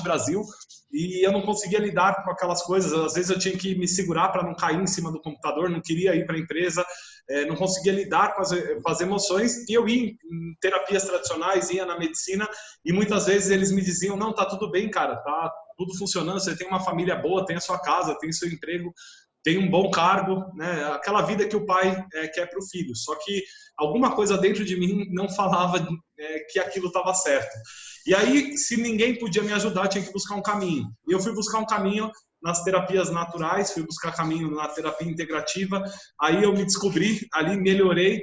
Brasil, e eu não conseguia lidar com aquelas coisas. Às vezes eu tinha que me segurar para não cair em cima do computador, não queria ir para a empresa, não conseguia lidar com as emoções, e eu ia em terapias tradicionais, ia na medicina, e muitas vezes eles me diziam, não, tá tudo bem, cara, tá tudo funcionando, você tem uma família boa, tem a sua casa, tem o seu emprego, tem um bom cargo, né? Aquela vida que o pai quer para o filho. Só que alguma coisa dentro de mim não falava que aquilo estava certo. E aí, se ninguém podia me ajudar, eu tinha que buscar um caminho. E eu fui buscar um caminho nas terapias naturais, fui buscar caminho na terapia integrativa. Aí eu me descobri, ali melhorei,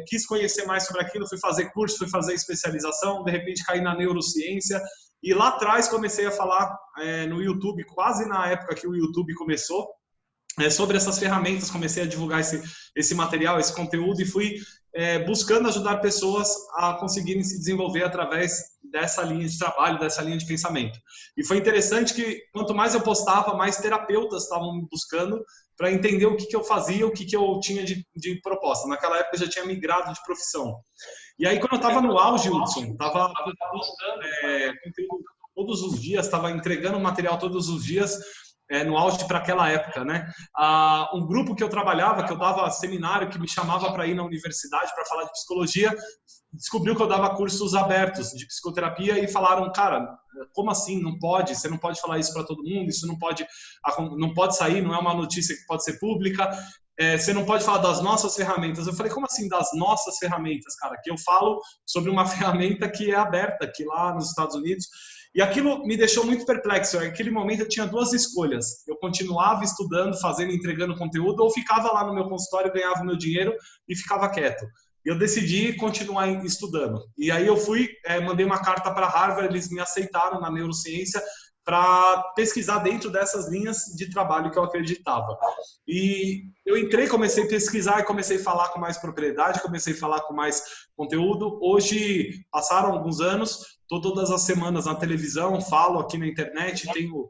quis conhecer mais sobre aquilo, fui fazer curso, fui fazer especialização, de repente caí na neurociência. E lá atrás comecei a falar no YouTube, quase na época que o YouTube começou, sobre essas ferramentas, comecei a divulgar esse material, esse conteúdo, e fui buscando ajudar pessoas a conseguirem se desenvolver através dessa linha de trabalho, dessa linha de pensamento. E foi interessante que quanto mais eu postava, mais terapeutas estavam me buscando para entender o que eu fazia, o que eu tinha de proposta. Naquela época eu já tinha migrado de profissão. E aí, quando eu estava no auge, Hudson, estava conteúdo todos os dias, estava entregando material todos os dias, no auge para aquela época, né? Um grupo que eu trabalhava, que eu dava seminário, que me chamava para ir na universidade para falar de psicologia, descobriu que eu dava cursos abertos de psicoterapia e falaram, cara, como assim? Não pode, você não pode falar isso para todo mundo, isso não pode sair, não é uma notícia que pode ser pública, você não pode falar das nossas ferramentas. Eu falei, como assim das nossas ferramentas, cara? Que eu falo sobre uma ferramenta que é aberta aqui lá nos Estados Unidos. E aquilo me deixou muito perplexo. Naquele momento eu tinha duas escolhas. Eu continuava estudando, fazendo, entregando conteúdo, ou ficava lá no meu consultório, ganhava o meu dinheiro e ficava quieto. E eu decidi continuar estudando. E aí eu fui, mandei uma carta para Harvard, eles me aceitaram na neurociência para pesquisar dentro dessas linhas de trabalho que eu acreditava. E eu entrei, comecei a pesquisar e comecei a falar com mais propriedade, comecei a falar com mais conteúdo. Hoje, passaram alguns anos, estou todas as semanas na televisão, falo aqui na internet, tenho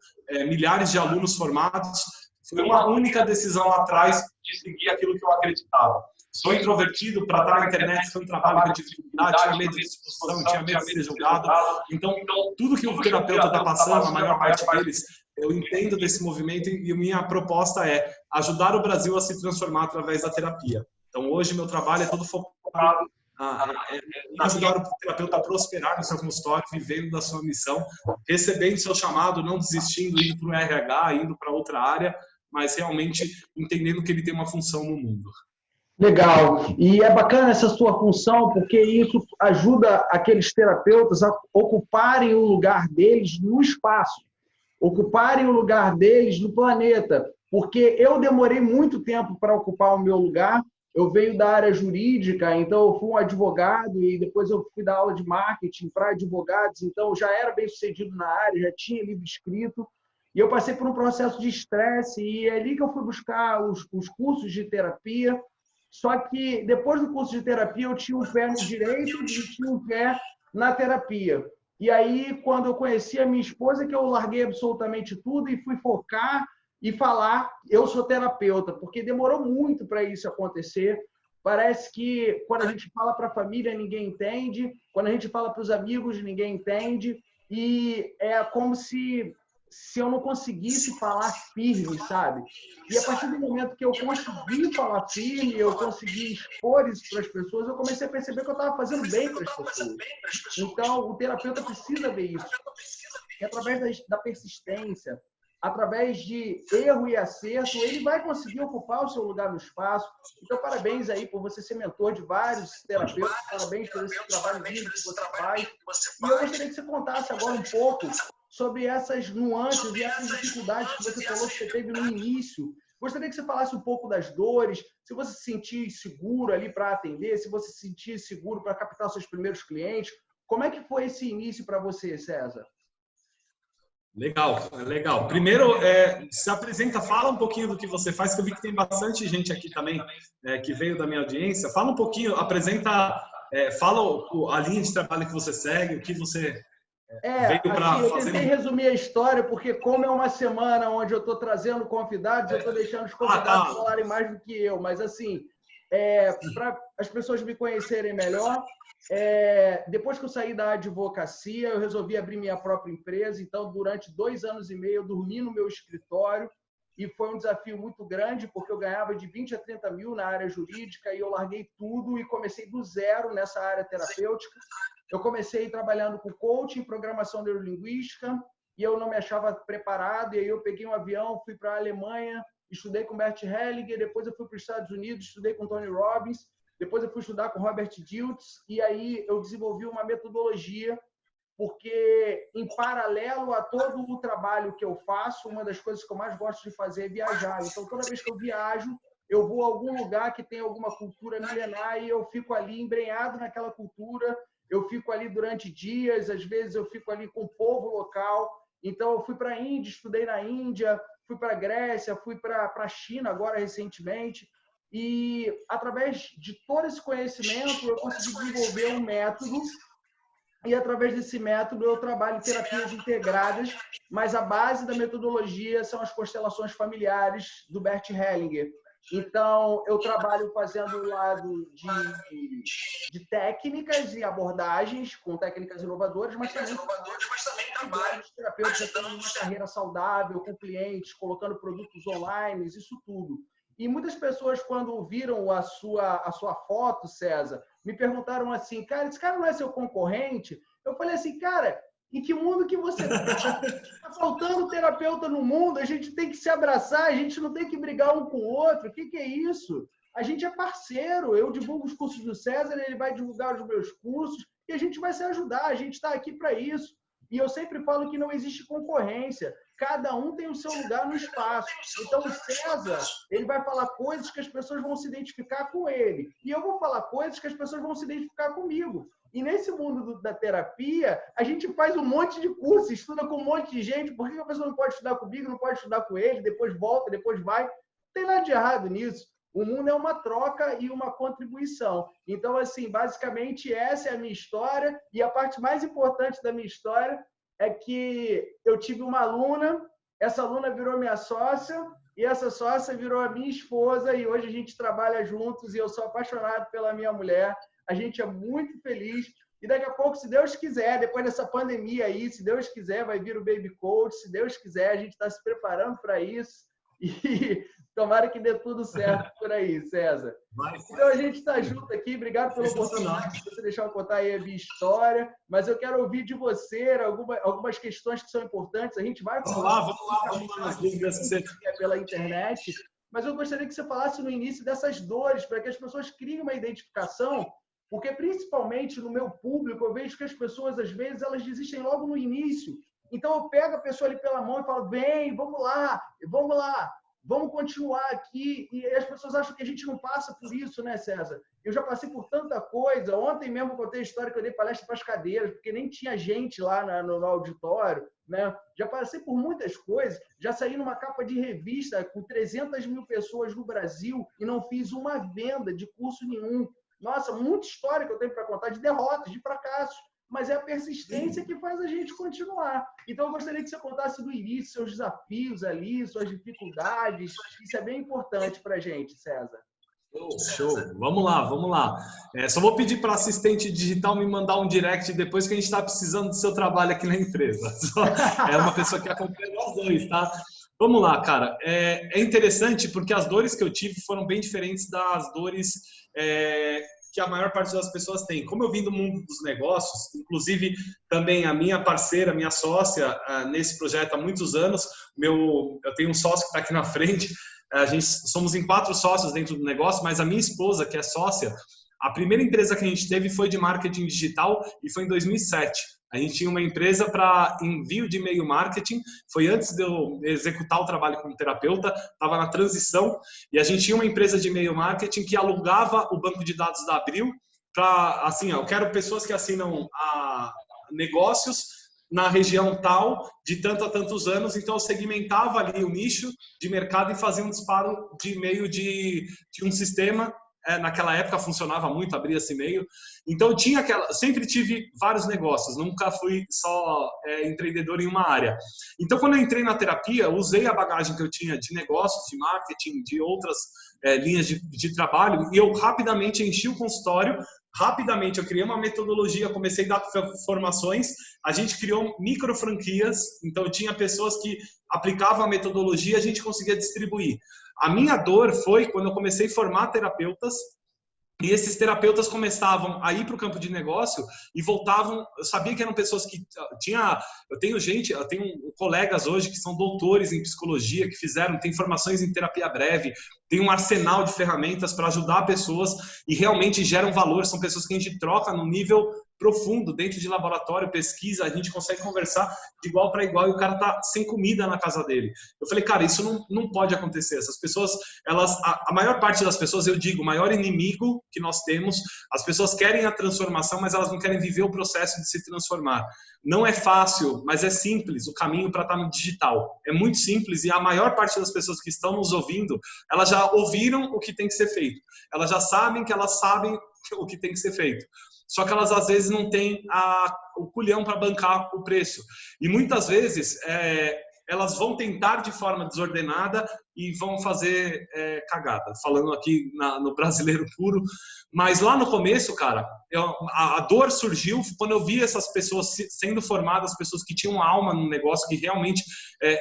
milhares de alunos formados. Foi uma única decisão lá atrás de seguir aquilo que eu acreditava. Sou introvertido, para estar na internet foi um trabalho que eu tive dificuldade, tinha medo de discussão, tinha medo de ser julgado. Então, tudo que o terapeuta está passando, a maior parte deles, eu entendo desse movimento e minha proposta é ajudar o Brasil a se transformar através da terapia. Então, hoje, meu trabalho é todo focado em ajudar o terapeuta a prosperar no seu consultório, vivendo da sua missão, recebendo seu chamado, não desistindo, indo para o RH, indo para outra área, mas realmente entendendo que ele tem uma função no mundo. Legal. E é bacana essa sua função, porque isso ajuda aqueles terapeutas a ocuparem o lugar deles no espaço, ocuparem o lugar deles no planeta. Porque eu demorei muito tempo para ocupar o meu lugar. Eu venho da área jurídica, então eu fui um advogado e depois eu fui dar aula de marketing para advogados, então eu já era bem sucedido na área, já tinha livro escrito. E eu passei por um processo de estresse e é ali que eu fui buscar os cursos de terapia. Só que depois do curso de terapia eu tinha um pé no direito e tinha um pé na terapia. E aí, quando eu conheci a minha esposa, que eu larguei absolutamente tudo e fui focar e falar, eu sou terapeuta, porque demorou muito para isso acontecer. Parece que quando a gente fala para a família, ninguém entende, quando a gente fala para os amigos, ninguém entende, e é como se eu não conseguisse falar firme, sabe? E a partir do momento que eu consegui falar firme, eu consegui expor isso para as pessoas, eu comecei a perceber que eu estava fazendo bem para as pessoas. Então, o terapeuta precisa ver isso. E através da persistência, através de erro e acerto, ele vai conseguir ocupar o seu lugar no espaço. Então, parabéns aí por você ser mentor de vários terapeutas, parabéns por esse trabalho lindo que você faz. E eu gostaria que você contasse agora um pouco sobre essas nuances e essas dificuldades que você falou que você teve no início. Gostaria que você falasse um pouco das dores, se você se sentir seguro ali para atender, se você se sentir seguro para captar seus primeiros clientes. Como é que foi esse início para você, César? Legal, legal. Primeiro, se apresenta, fala um pouquinho do que você faz, que eu vi que tem bastante gente aqui também que veio da minha audiência. Fala um pouquinho, apresenta, fala a linha de trabalho que você segue, o que você veio para assim, eu fazer. tentei resumir a história, porque como é uma semana onde eu estou trazendo convidados, eu estou deixando os convidados falarem mais do que eu. Mas, assim, para as pessoas me conhecerem melhor, depois que eu saí da advocacia, eu resolvi abrir minha própria empresa. Então, durante 2 anos e meio, eu dormi no meu escritório e foi um desafio muito grande, porque eu ganhava de 20 a 30 mil na área jurídica e eu larguei tudo e comecei do zero nessa área terapêutica. Eu comecei trabalhando com coaching, programação neurolinguística, e eu não me achava preparado, e aí eu peguei um avião, fui para a Alemanha, estudei com Bert Hellinger, depois eu fui para os Estados Unidos, estudei com Tony Robbins, depois eu fui estudar com Robert Dilts, e aí eu desenvolvi uma metodologia, porque em paralelo a todo o trabalho que eu faço, uma das coisas que eu mais gosto de fazer é viajar. Então, toda vez que eu viajo, eu vou a algum lugar que tem alguma cultura milenar e eu fico ali embrenhado naquela cultura, eu fico ali durante dias, às vezes eu fico ali com o povo local. Então, eu fui para a Índia, estudei na Índia, fui para a Grécia, fui para a China agora recentemente. E, através de todo esse conhecimento, eu consegui desenvolver um método. E, através desse método, eu trabalho em terapias integradas, mas a base da metodologia são as constelações familiares do Bert Hellinger. Então, eu trabalho fazendo o lado de técnicas e abordagens, com técnicas inovadoras, mas também trabalho de terapeutas tendo uma carreira saudável, com clientes, colocando produtos online, isso tudo. E muitas pessoas, quando viram a sua foto, César, me perguntaram assim, cara, esse cara não é seu concorrente? Eu falei assim, cara, em que mundo que você está? Está faltando terapeuta no mundo, a gente tem que se abraçar, a gente não tem que brigar um com o outro. O que é isso? A gente é parceiro, eu divulgo os cursos do César, ele vai divulgar os meus cursos e a gente vai se ajudar, a gente está aqui para isso. E eu sempre falo que não existe concorrência. Cada um tem o seu lugar no espaço. Então, o César, ele vai falar coisas que as pessoas vão se identificar com ele. E eu vou falar coisas que as pessoas vão se identificar comigo. E nesse mundo da terapia, a gente faz um monte de curso, estuda com um monte de gente. Por que a pessoa não pode estudar comigo, não pode estudar com ele, depois volta, depois vai? Não tem nada de errado nisso. O mundo é uma troca e uma contribuição. Então, assim, basicamente, essa é a minha história. E a parte mais importante da minha história é que eu tive uma aluna, essa aluna virou minha sócia, e essa sócia virou a minha esposa, e hoje a gente trabalha juntos, e eu sou apaixonado pela minha mulher. A gente é muito feliz. E daqui a pouco, se Deus quiser, depois dessa pandemia aí, se Deus quiser, vai vir o Baby Coach. Se Deus quiser, a gente está se preparando para isso. E tomara que dê tudo certo por aí, César. Então, a gente está junto aqui. Obrigado pela oportunidade de você deixar eu contar aí a minha história. Mas eu quero ouvir de você algumas questões que são importantes. A gente vai falar. Vamos lá nas dúvidas que você pela internet. Mas eu gostaria que você falasse no início dessas dores, para que as pessoas criem uma identificação. Porque, principalmente no meu público, eu vejo que as pessoas, às vezes, elas desistem logo no início. Então, eu pego a pessoa ali pela mão e falo, vem, vamos lá, vamos continuar aqui. E as pessoas acham que a gente não passa por isso, né, César? Eu já passei por tanta coisa. Ontem mesmo eu contei a história que eu dei palestra para as cadeiras, porque nem tinha gente lá no auditório, né? Já passei por muitas coisas. Já saí numa capa de revista com 300 mil pessoas no Brasil e não fiz uma venda de curso nenhum. Nossa, muita história que eu tenho para contar de derrotas, de fracassos. Mas é a persistência que faz a gente continuar. Então, eu gostaria que você contasse do início, seus desafios ali, suas dificuldades. Isso é bem importante para a gente, César. Show. Vamos lá. Só vou pedir para a assistente digital me mandar um direct depois que a gente está precisando do seu trabalho aqui na empresa. É uma pessoa que acompanha nós dois, tá? Vamos lá, cara. É interessante porque as dores que eu tive foram bem diferentes das dores que a maior parte das pessoas tem. Como eu vim do mundo dos negócios, inclusive também a minha parceira, minha sócia nesse projeto há muitos anos, eu tenho um sócio que está aqui na frente, somos em 4 sócios dentro do negócio, mas a minha esposa, que é sócia, a primeira empresa que a gente teve foi de marketing digital e foi em 2007. A gente tinha uma empresa para envio de e-mail marketing, foi antes de eu executar o trabalho como terapeuta, estava na transição, e a gente tinha uma empresa de e-mail marketing que alugava o banco de dados da Abril para, assim, eu quero pessoas que assinam negócios na região tal, de tanto a tantos anos, então eu segmentava ali o nicho de mercado e fazia um disparo de e-mail de um sistema naquela época funcionava muito, abria-se e-mail. Então sempre tive vários negócios, nunca fui só empreendedor em uma área. Então quando eu entrei na terapia, usei a bagagem que eu tinha de negócios, de marketing, de outras linhas de trabalho, e eu rapidamente enchi o consultório. Rapidamente eu criei uma metodologia, comecei a dar formações, a gente criou micro franquias, então eu tinha pessoas que aplicavam a metodologia e a gente conseguia distribuir. A minha dor foi quando eu comecei a formar terapeutas, e esses terapeutas começavam a ir para o campo de negócio e voltavam. Eu sabia que eram pessoas que eu tenho colegas hoje que são doutores em psicologia, que têm formações em terapia breve, tem um arsenal de ferramentas para ajudar pessoas e realmente geram valor. São pessoas que a gente troca no nível profundo, dentro de laboratório, pesquisa, a gente consegue conversar de igual para igual e o cara tá sem comida na casa dele. Eu falei, cara, isso não pode acontecer. Essas pessoas, a maior parte das pessoas, eu digo, o maior inimigo que nós temos, as pessoas querem a transformação, mas elas não querem viver o processo de se transformar. Não é fácil, mas é simples o caminho para estar no digital. É muito simples e a maior parte das pessoas que estão nos ouvindo, elas já ouviram o que tem que ser feito. Elas já sabem que elas sabem o que tem que ser feito. Só que elas, às vezes, não têm o culhão para bancar o preço. E, muitas vezes, elas vão tentar de forma desordenada e vão fazer cagada. Falando aqui no brasileiro puro. Mas lá no começo, cara, a dor surgiu quando eu vi essas pessoas sendo formadas, pessoas que tinham alma no negócio, que realmente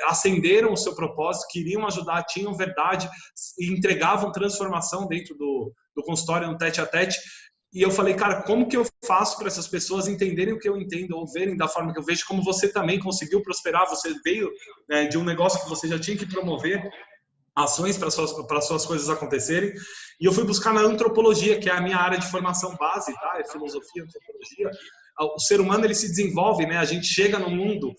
acenderam o seu propósito, queriam ajudar, tinham verdade e entregavam transformação dentro do consultório, no tete-a-tete. E eu falei, cara, como que eu faço para essas pessoas entenderem o que eu entendo ou verem da forma que eu vejo, como você também conseguiu prosperar, você veio de um negócio que você já tinha que promover ações para suas coisas acontecerem. E eu fui buscar na antropologia, que é a minha área de formação base, tá? É filosofia, antropologia. O ser humano, ele se desenvolve, né? A gente chega no mundo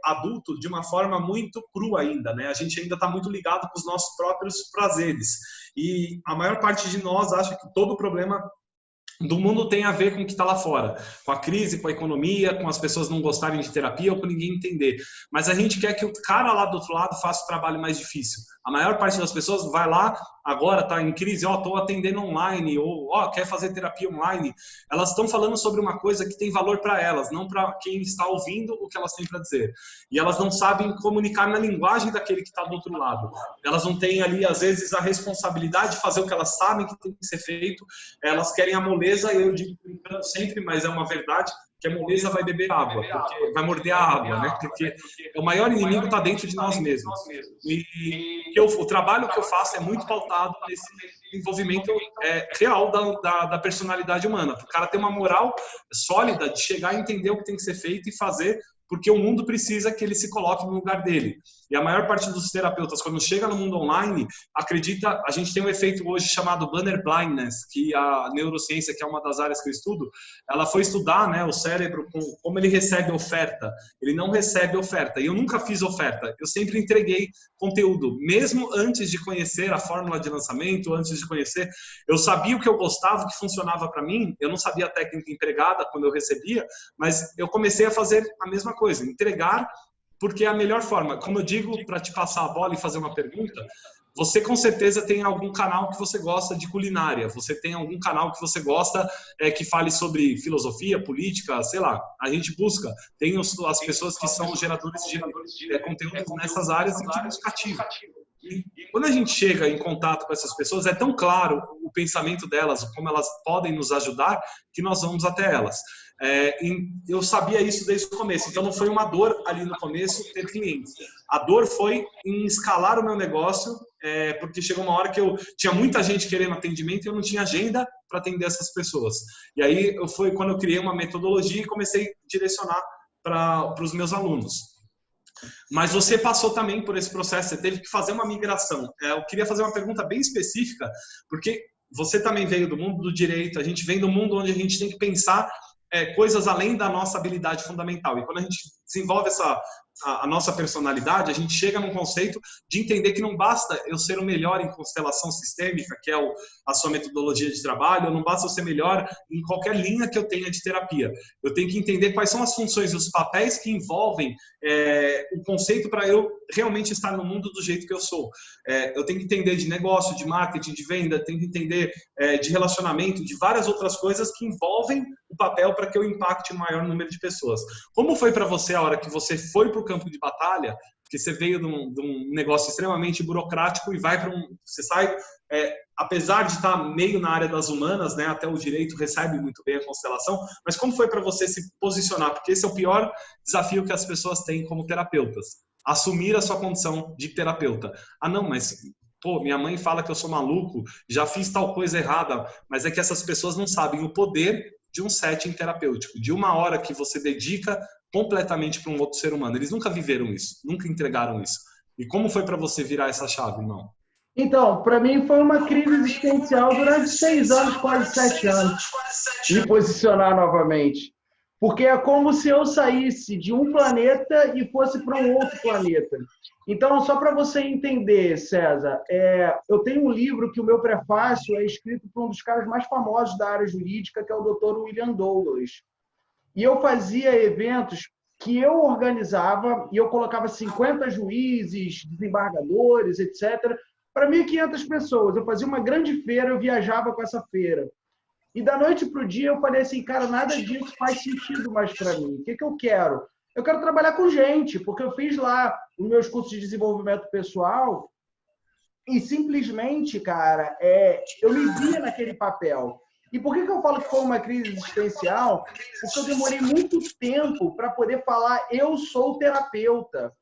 adulto de uma forma muito crua ainda, né? A gente ainda está muito ligado com os nossos próprios prazeres. E a maior parte de nós acha que todo problema do mundo tem a ver com o que está lá fora, com a crise, com a economia, com as pessoas não gostarem de terapia ou com ninguém entender. Mas a gente quer que o cara lá do outro lado faça o trabalho mais difícil. A maior parte das pessoas vai lá, agora está em crise, estou atendendo online, ou quer fazer terapia online. Elas estão falando sobre uma coisa que tem valor para elas, não para quem está ouvindo o que elas têm para dizer. E elas não sabem comunicar na linguagem daquele que está do outro lado. Elas não têm ali, às vezes, a responsabilidade de fazer o que elas sabem que tem que ser feito. Elas querem a moleza, eu digo brincando sempre, mas é uma verdade, que a moleza vai beber água, porque vai morder a água, né? Porque o maior inimigo está dentro de nós mesmos. E o trabalho que eu faço é muito pautado nesse envolvimento real da personalidade humana. Para o cara ter uma moral sólida de chegar a entender o que tem que ser feito e fazer, porque o mundo precisa que ele se coloque no lugar dele. E a maior parte dos terapeutas, quando chega no mundo online, acredita, a gente tem um efeito hoje chamado banner blindness, que a neurociência, que é uma das áreas que eu estudo, ela foi estudar, né, o cérebro, como ele recebe oferta. Ele não recebe oferta. E eu nunca fiz oferta. Eu sempre entreguei conteúdo. Mesmo antes de conhecer a fórmula de lançamento, antes de conhecer, eu sabia o que eu gostava, o que funcionava para mim. Eu não sabia a técnica empregada quando eu recebia, mas eu comecei a fazer a mesma coisa, entregar, porque é a melhor forma. Como eu digo, para te passar a bola e fazer uma pergunta, você com certeza tem algum canal que você gosta de culinária, você tem algum canal que você gosta que fale sobre filosofia, política, sei lá. A gente busca, tem as pessoas que são geradores de conteúdos nessas áreas e que nos cativam. E quando a gente chega em contato com essas pessoas, é tão claro o pensamento delas, como elas podem nos ajudar, que nós vamos até elas. Eu sabia isso desde o começo, então não foi uma dor ali no começo ter clientes. A dor foi em escalar o meu negócio, porque chegou uma hora que eu tinha muita gente querendo atendimento e eu não tinha agenda para atender essas pessoas. E aí foi quando eu criei uma metodologia e comecei a direcionar para os meus alunos. Mas você passou também por esse processo, você teve que fazer uma migração. Eu queria fazer uma pergunta bem específica, porque você também veio do mundo do direito, a gente vem do mundo onde a gente tem que pensar coisas além da nossa habilidade fundamental. E quando a gente desenvolve a nossa personalidade, a gente chega num conceito de entender que não basta eu ser o melhor em constelação sistêmica, que é a sua metodologia de trabalho, não basta eu ser melhor em qualquer linha que eu tenha de terapia. Eu tenho que entender quais são as funções e os papéis que envolvem o conceito para eu realmente estar no mundo do jeito que eu sou. Eu tenho que entender de negócio, de marketing, de venda, tenho que entender de relacionamento, de várias outras coisas que envolvem o papel para que eu impacte o maior número de pessoas. Como foi para você a hora que você foi para o campo de batalha, que você veio de um negócio extremamente burocrático e vai para você sai, apesar de estar meio na área das humanas, né, até o direito recebe muito bem a constelação, mas como foi para você se posicionar? Porque esse é o pior desafio que as pessoas têm como terapeutas, assumir a sua condição de terapeuta. Ah, não, mas pô, minha mãe fala que eu sou maluco, já fiz tal coisa errada, mas é que essas pessoas não sabem o poder de um setting terapêutico, de uma hora que você dedica completamente para um outro ser humano. Eles nunca viveram isso, nunca entregaram isso. E como foi para você virar essa chave, irmão? Então, para mim foi uma crise existencial durante 6 anos, quase 7 anos, me posicionar novamente. Porque é como se eu saísse de um planeta e fosse para um outro planeta. Então, só para você entender, César, eu tenho um livro que o meu prefácio é escrito por um dos caras mais famosos da área jurídica, que é o Dr. William Douglas. E eu fazia eventos que eu organizava e eu colocava 50 juízes, desembargadores, etc., para 1.500 pessoas. Eu fazia uma grande feira, eu viajava com essa feira. E da noite para o dia eu falei assim, cara, nada disso faz sentido mais para mim. O que eu quero? Eu quero trabalhar com gente, porque eu fiz lá os meus cursos de desenvolvimento pessoal e simplesmente, cara, eu me via naquele papel. E por que eu falo que foi uma crise existencial? Porque eu demorei muito tempo para poder falar eu sou terapeuta.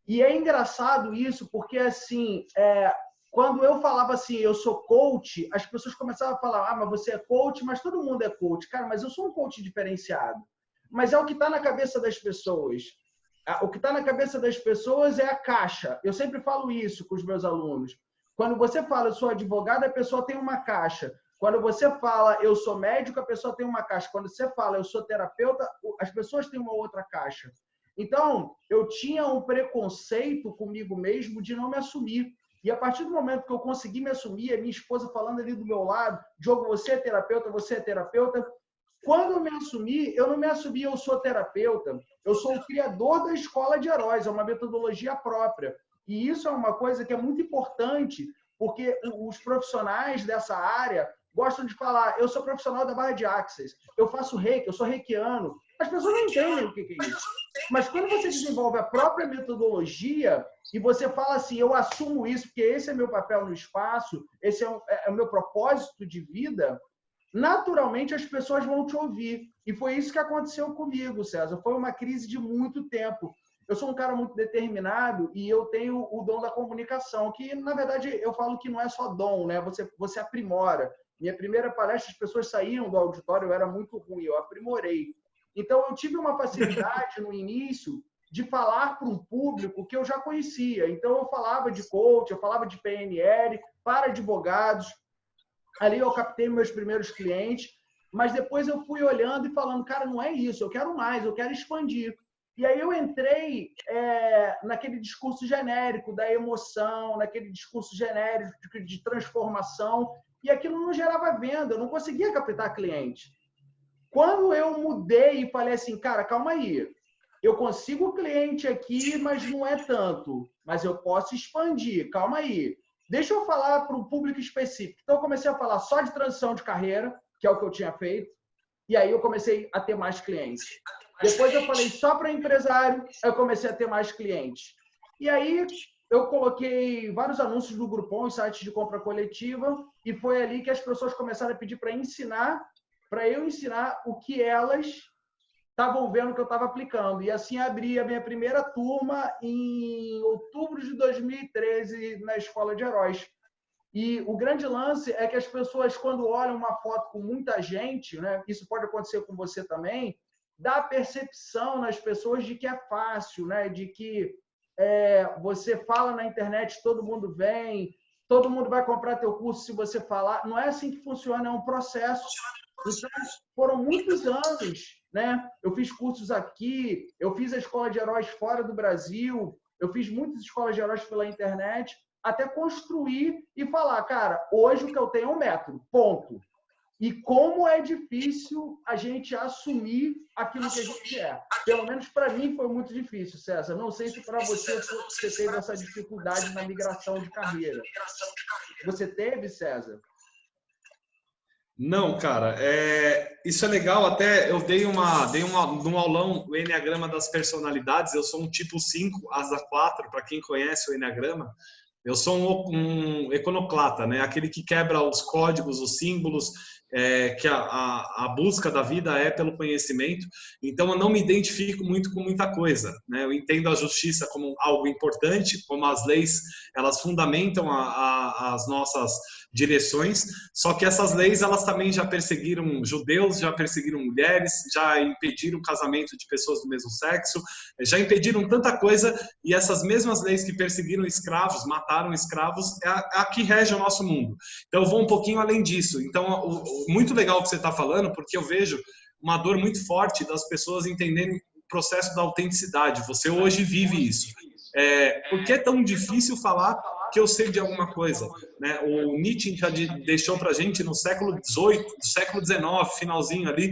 E é engraçado isso, porque assim, quando eu falava assim, eu sou coach, as pessoas começavam a falar, ah, mas você é coach, mas todo mundo é coach. Cara, mas eu sou um coach diferenciado. Mas é o que está na cabeça das pessoas. O que está na cabeça das pessoas é a caixa. Eu sempre falo isso com os meus alunos. Quando você fala, eu sou advogado, a pessoa tem uma caixa. Quando você fala, eu sou médico, a pessoa tem uma caixa. Quando você fala, eu sou terapeuta, as pessoas têm uma outra caixa. Então, eu tinha um preconceito comigo mesmo de não me assumir. E a partir do momento que eu consegui me assumir, a minha esposa falando ali do meu lado, Diogo, você é terapeuta, você é terapeuta. Quando eu me assumi, eu não me assumi, eu sou terapeuta. Eu sou o criador da escola de heróis, é uma metodologia própria. E isso é uma coisa que é muito importante, porque os profissionais dessa área gostam de falar, eu sou profissional da barra de Access, eu faço reiki, eu sou reikiano. As pessoas não entendem o que é isso. Mas quando você desenvolve a própria metodologia e você fala assim, eu assumo isso, porque esse é meu papel no espaço, esse é o meu propósito de vida, naturalmente as pessoas vão te ouvir. E foi isso que aconteceu comigo, César. Foi uma crise de muito tempo. Eu sou um cara muito determinado e eu tenho o dom da comunicação, que, na verdade, eu falo que não é só dom, né? Você aprimora. Minha primeira palestra, as pessoas saíam do auditório, eu era muito ruim, eu aprimorei. Então, eu tive uma facilidade no início de falar para um público que eu já conhecia. Então, eu falava de coach, eu falava de PNL, para advogados. Ali eu captei meus primeiros clientes, mas depois eu fui olhando e falando, cara, não é isso, eu quero mais, eu quero expandir. E aí eu entrei naquele discurso genérico da emoção, naquele discurso genérico de transformação, e aquilo não gerava venda, eu não conseguia captar cliente. Quando eu mudei e falei assim, cara, calma aí, eu consigo cliente aqui, mas não é tanto, mas eu posso expandir, calma aí. Deixa eu falar para um público específico. Então, eu comecei a falar só de transição de carreira, que é o que eu tinha feito, e aí eu comecei a ter mais clientes. Depois eu falei só para empresário, eu comecei a ter mais clientes. E aí eu coloquei vários anúncios no Groupon, os sites de compra coletiva, e foi ali que as pessoas começaram a pedir para eu ensinar o que elas estavam vendo que eu estava aplicando. E assim abri a minha primeira turma em outubro de 2013 na Escola de Heróis. E o grande lance é que as pessoas, quando olham uma foto com muita gente, né, isso pode acontecer com você também, dá a percepção nas pessoas de que é fácil, né, de que você fala na internet, todo mundo vem, todo mundo vai comprar teu curso se você falar. Não é assim que funciona, é um processo. Então, foram muitos anos né? Eu fiz cursos aqui, eu fiz a escola de heróis fora do Brasil, eu fiz muitas escolas de heróis pela internet, até construir e falar, cara, hoje o que eu tenho é um método, ponto. E como é difícil a gente assumir aquilo que a gente é. Pelo menos para mim foi muito difícil, César. Não sei se para você teve essa dificuldade na migração de carreira. Você teve, César? Não, cara, isso é legal. Até eu dei num aulão o Enneagrama das personalidades. Eu sou um tipo 5, asa 4, para quem conhece o Enneagrama. Eu sou um iconoclata, né? Aquele que quebra os códigos, os símbolos, que a busca da vida é pelo conhecimento. Então, eu não me identifico muito com muita coisa, né? Eu entendo a justiça como algo importante, como as leis, elas fundamentam as nossas direções, só que essas leis, elas também já perseguiram judeus, já perseguiram mulheres, já impediram o casamento de pessoas do mesmo sexo, já impediram tanta coisa, e essas mesmas leis que perseguiram escravos, mataram escravos, é a que rege o nosso mundo. Então, eu vou um pouquinho além disso. Então, muito legal o que você está falando, porque eu vejo uma dor muito forte das pessoas entenderem o processo da autenticidade. Você hoje vive isso. Por que é tão difícil falar que eu sei de alguma coisa, né? O Nietzsche já deixou para a gente no século XVIII, século XIX, finalzinho ali,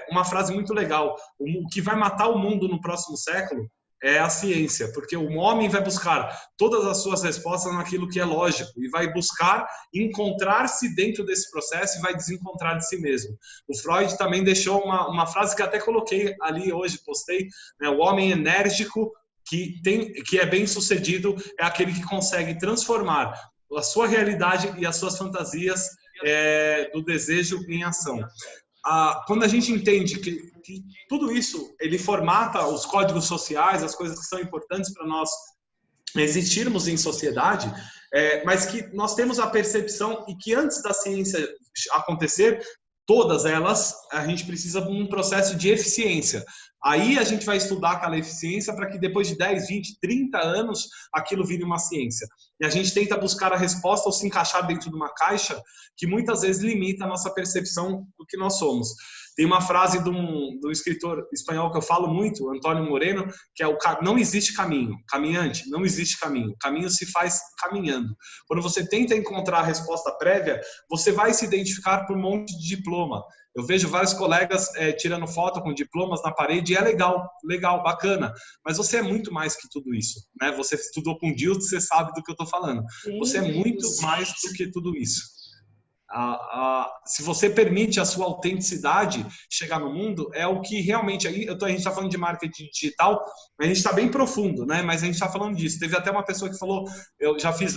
uma frase muito legal. O que vai matar o mundo no próximo século é a ciência, porque o homem vai buscar todas as suas respostas naquilo que é lógico e vai buscar encontrar-se dentro desse processo e vai desencontrar de si mesmo. O Freud também deixou uma frase que até coloquei ali hoje, postei, né? O homem enérgico que é bem sucedido é aquele que consegue transformar a sua realidade e as suas fantasias do desejo em ação. Quando a gente entende que tudo isso ele formata os códigos sociais, as coisas que são importantes para nós existirmos em sociedade, mas que nós temos a percepção e que antes da ciência acontecer, todas elas, a gente precisa de um processo de eficiência. Aí a gente vai estudar aquela eficiência para que depois de 10, 20, 30 anos aquilo vire uma ciência. E a gente tenta buscar a resposta ou se encaixar dentro de uma caixa que muitas vezes limita a nossa percepção do que nós somos. Tem uma frase do escritor espanhol que eu falo muito, Antônio Moreno, que é não existe caminho. Caminhante, não existe caminho. Caminho se faz caminhando. Quando você tenta encontrar a resposta prévia, você vai se identificar por um monte de diploma. Eu vejo vários colegas tirando foto com diplomas na parede e é legal, bacana. Mas você é muito mais que tudo isso, né? Você estudou com Deus, você sabe do que eu estou falando. Sim, você é muito mais do que tudo isso. Se você permite a sua autenticidade chegar no mundo, é o que realmente... a gente está falando de marketing digital, a gente está bem profundo, né? Mas a gente está falando disso. Teve até uma pessoa que falou, eu já fiz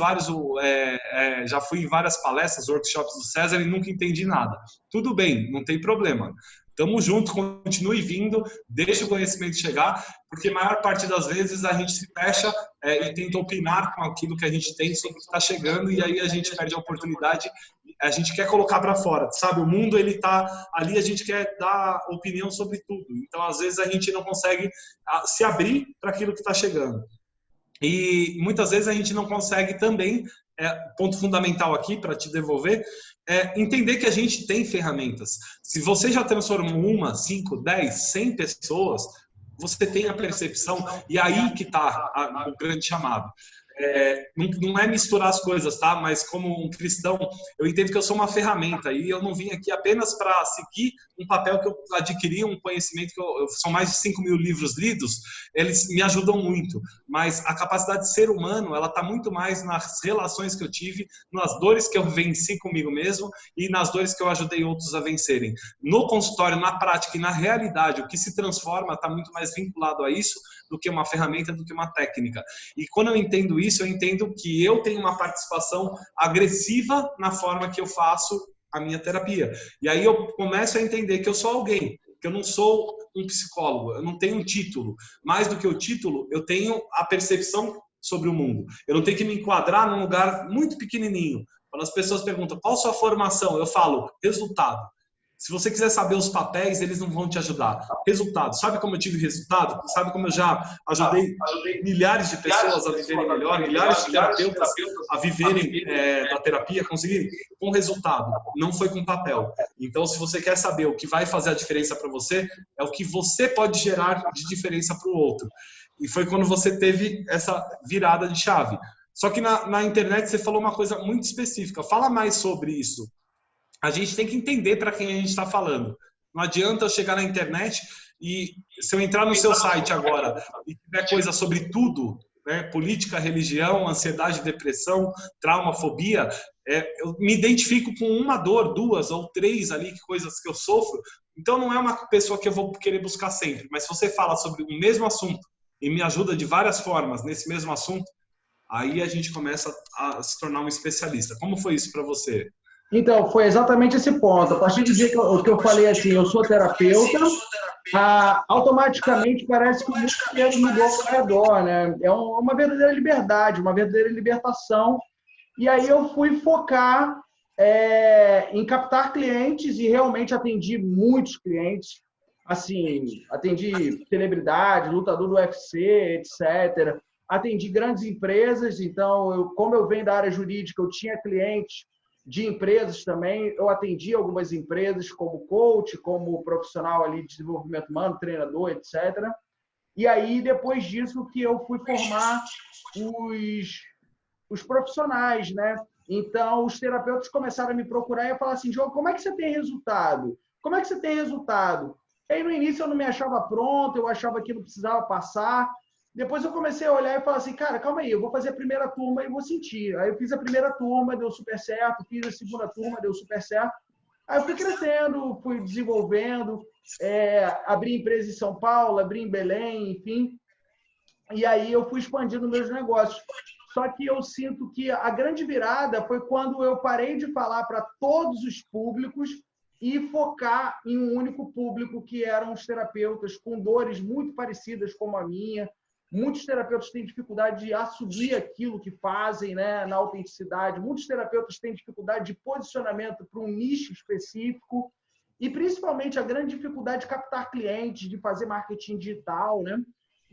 já fui em várias palestras, workshops do César e nunca entendi nada. Tudo bem, não tem problema. Tamo junto, continue vindo, deixe o conhecimento chegar, porque a maior parte das vezes a gente se fecha e tenta opinar com aquilo que a gente tem sobre o que está chegando, e aí a gente perde a oportunidade, a gente quer colocar para fora, sabe? O mundo, ele tá ali, a gente quer dar opinião sobre tudo, então às vezes a gente não consegue se abrir para aquilo que está chegando. E muitas vezes a gente não consegue também, ponto fundamental aqui para te devolver, entender que a gente tem ferramentas. Se você já transformou 5, 10, 100 pessoas, você tem a percepção, e aí que está o grande chamado. Não é misturar as coisas, tá? Mas como um cristão, eu entendo que eu sou uma ferramenta e eu não vim aqui apenas para seguir um papel que eu adquiri, um conhecimento que são mais de 5 mil livros lidos, eles me ajudam muito, mas a capacidade de ser humano, ela está muito mais nas relações que eu tive, nas dores que eu venci comigo mesmo e nas dores que eu ajudei outros a vencerem. No consultório, na prática e na realidade, o que se transforma está muito mais vinculado a isso do que uma ferramenta, do que uma técnica. E quando eu entendo isso, eu entendo que eu tenho uma participação agressiva na forma que eu faço a minha terapia. E aí eu começo a entender que eu sou alguém, que eu não sou um psicólogo, eu não tenho um título. Mais do que o título, eu tenho a percepção sobre o mundo. Eu não tenho que me enquadrar num lugar muito pequenininho. Quando as pessoas perguntam, qual a sua formação? Eu falo, resultado. Se você quiser saber os papéis, eles não vão te ajudar. Resultado. Sabe como eu tive resultado? Sabe como eu já ajudei milhares de pessoas a viverem melhor, milhares de terapeutas a viverem da terapia, conseguirem? Com resultado. Não foi com papel. Então, se você quer saber o que vai fazer a diferença para você, é o que você pode gerar de diferença para o outro. E foi quando você teve essa virada de chave. Só que na internet você falou uma coisa muito específica. Fala mais sobre isso. A gente tem que entender para quem a gente está falando. Não adianta eu chegar na internet e se eu entrar no seu site agora e tiver coisa sobre tudo, né, política, religião, ansiedade, depressão, trauma, fobia, eu me identifico com uma dor, duas ou três ali, coisas que eu sofro. Então não é uma pessoa que eu vou querer buscar sempre. Mas se você fala sobre o mesmo assunto e me ajuda de várias formas nesse mesmo assunto, aí a gente começa a se tornar um especialista. Como foi isso para você? Então, foi exatamente esse ponto. A partir do dia que eu falei assim, eu sou terapeuta, automaticamente parece que o mundo mudou ao redor, né? É uma verdadeira liberdade, uma verdadeira libertação. E aí eu fui focar em captar clientes e realmente atendi muitos clientes. Assim, atendi celebridade, lutador do UFC, etc. Atendi grandes empresas. Então, como eu venho da área jurídica, eu tinha clientes de empresas também. Eu atendi algumas empresas como coach, como profissional ali de desenvolvimento humano, treinador, etc. E aí, depois disso, que eu fui formar os profissionais, né? Então, os terapeutas começaram a me procurar e a falar assim, João, como é que você tem resultado? Como é que você tem resultado? E aí, no início, eu não me achava pronto, eu achava que não precisava passar. Depois eu comecei a olhar e falar assim, cara, calma aí, eu vou fazer a primeira turma e vou sentir. Aí eu fiz a primeira turma, deu super certo, fiz a segunda turma, deu super certo. Aí eu fui crescendo, fui desenvolvendo, abri empresa em São Paulo, abri em Belém, enfim. E aí eu fui expandindo meus negócios. Só que eu sinto que a grande virada foi quando eu parei de falar para todos os públicos e focar em um único público, que eram os terapeutas com dores muito parecidas como a minha. Muitos terapeutas têm dificuldade de assumir aquilo que fazem, né, na autenticidade. Muitos terapeutas têm dificuldade de posicionamento para um nicho específico. E, principalmente, a grande dificuldade de captar clientes, de fazer marketing digital, né?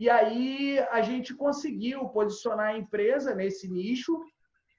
E aí a gente conseguiu posicionar a empresa nesse nicho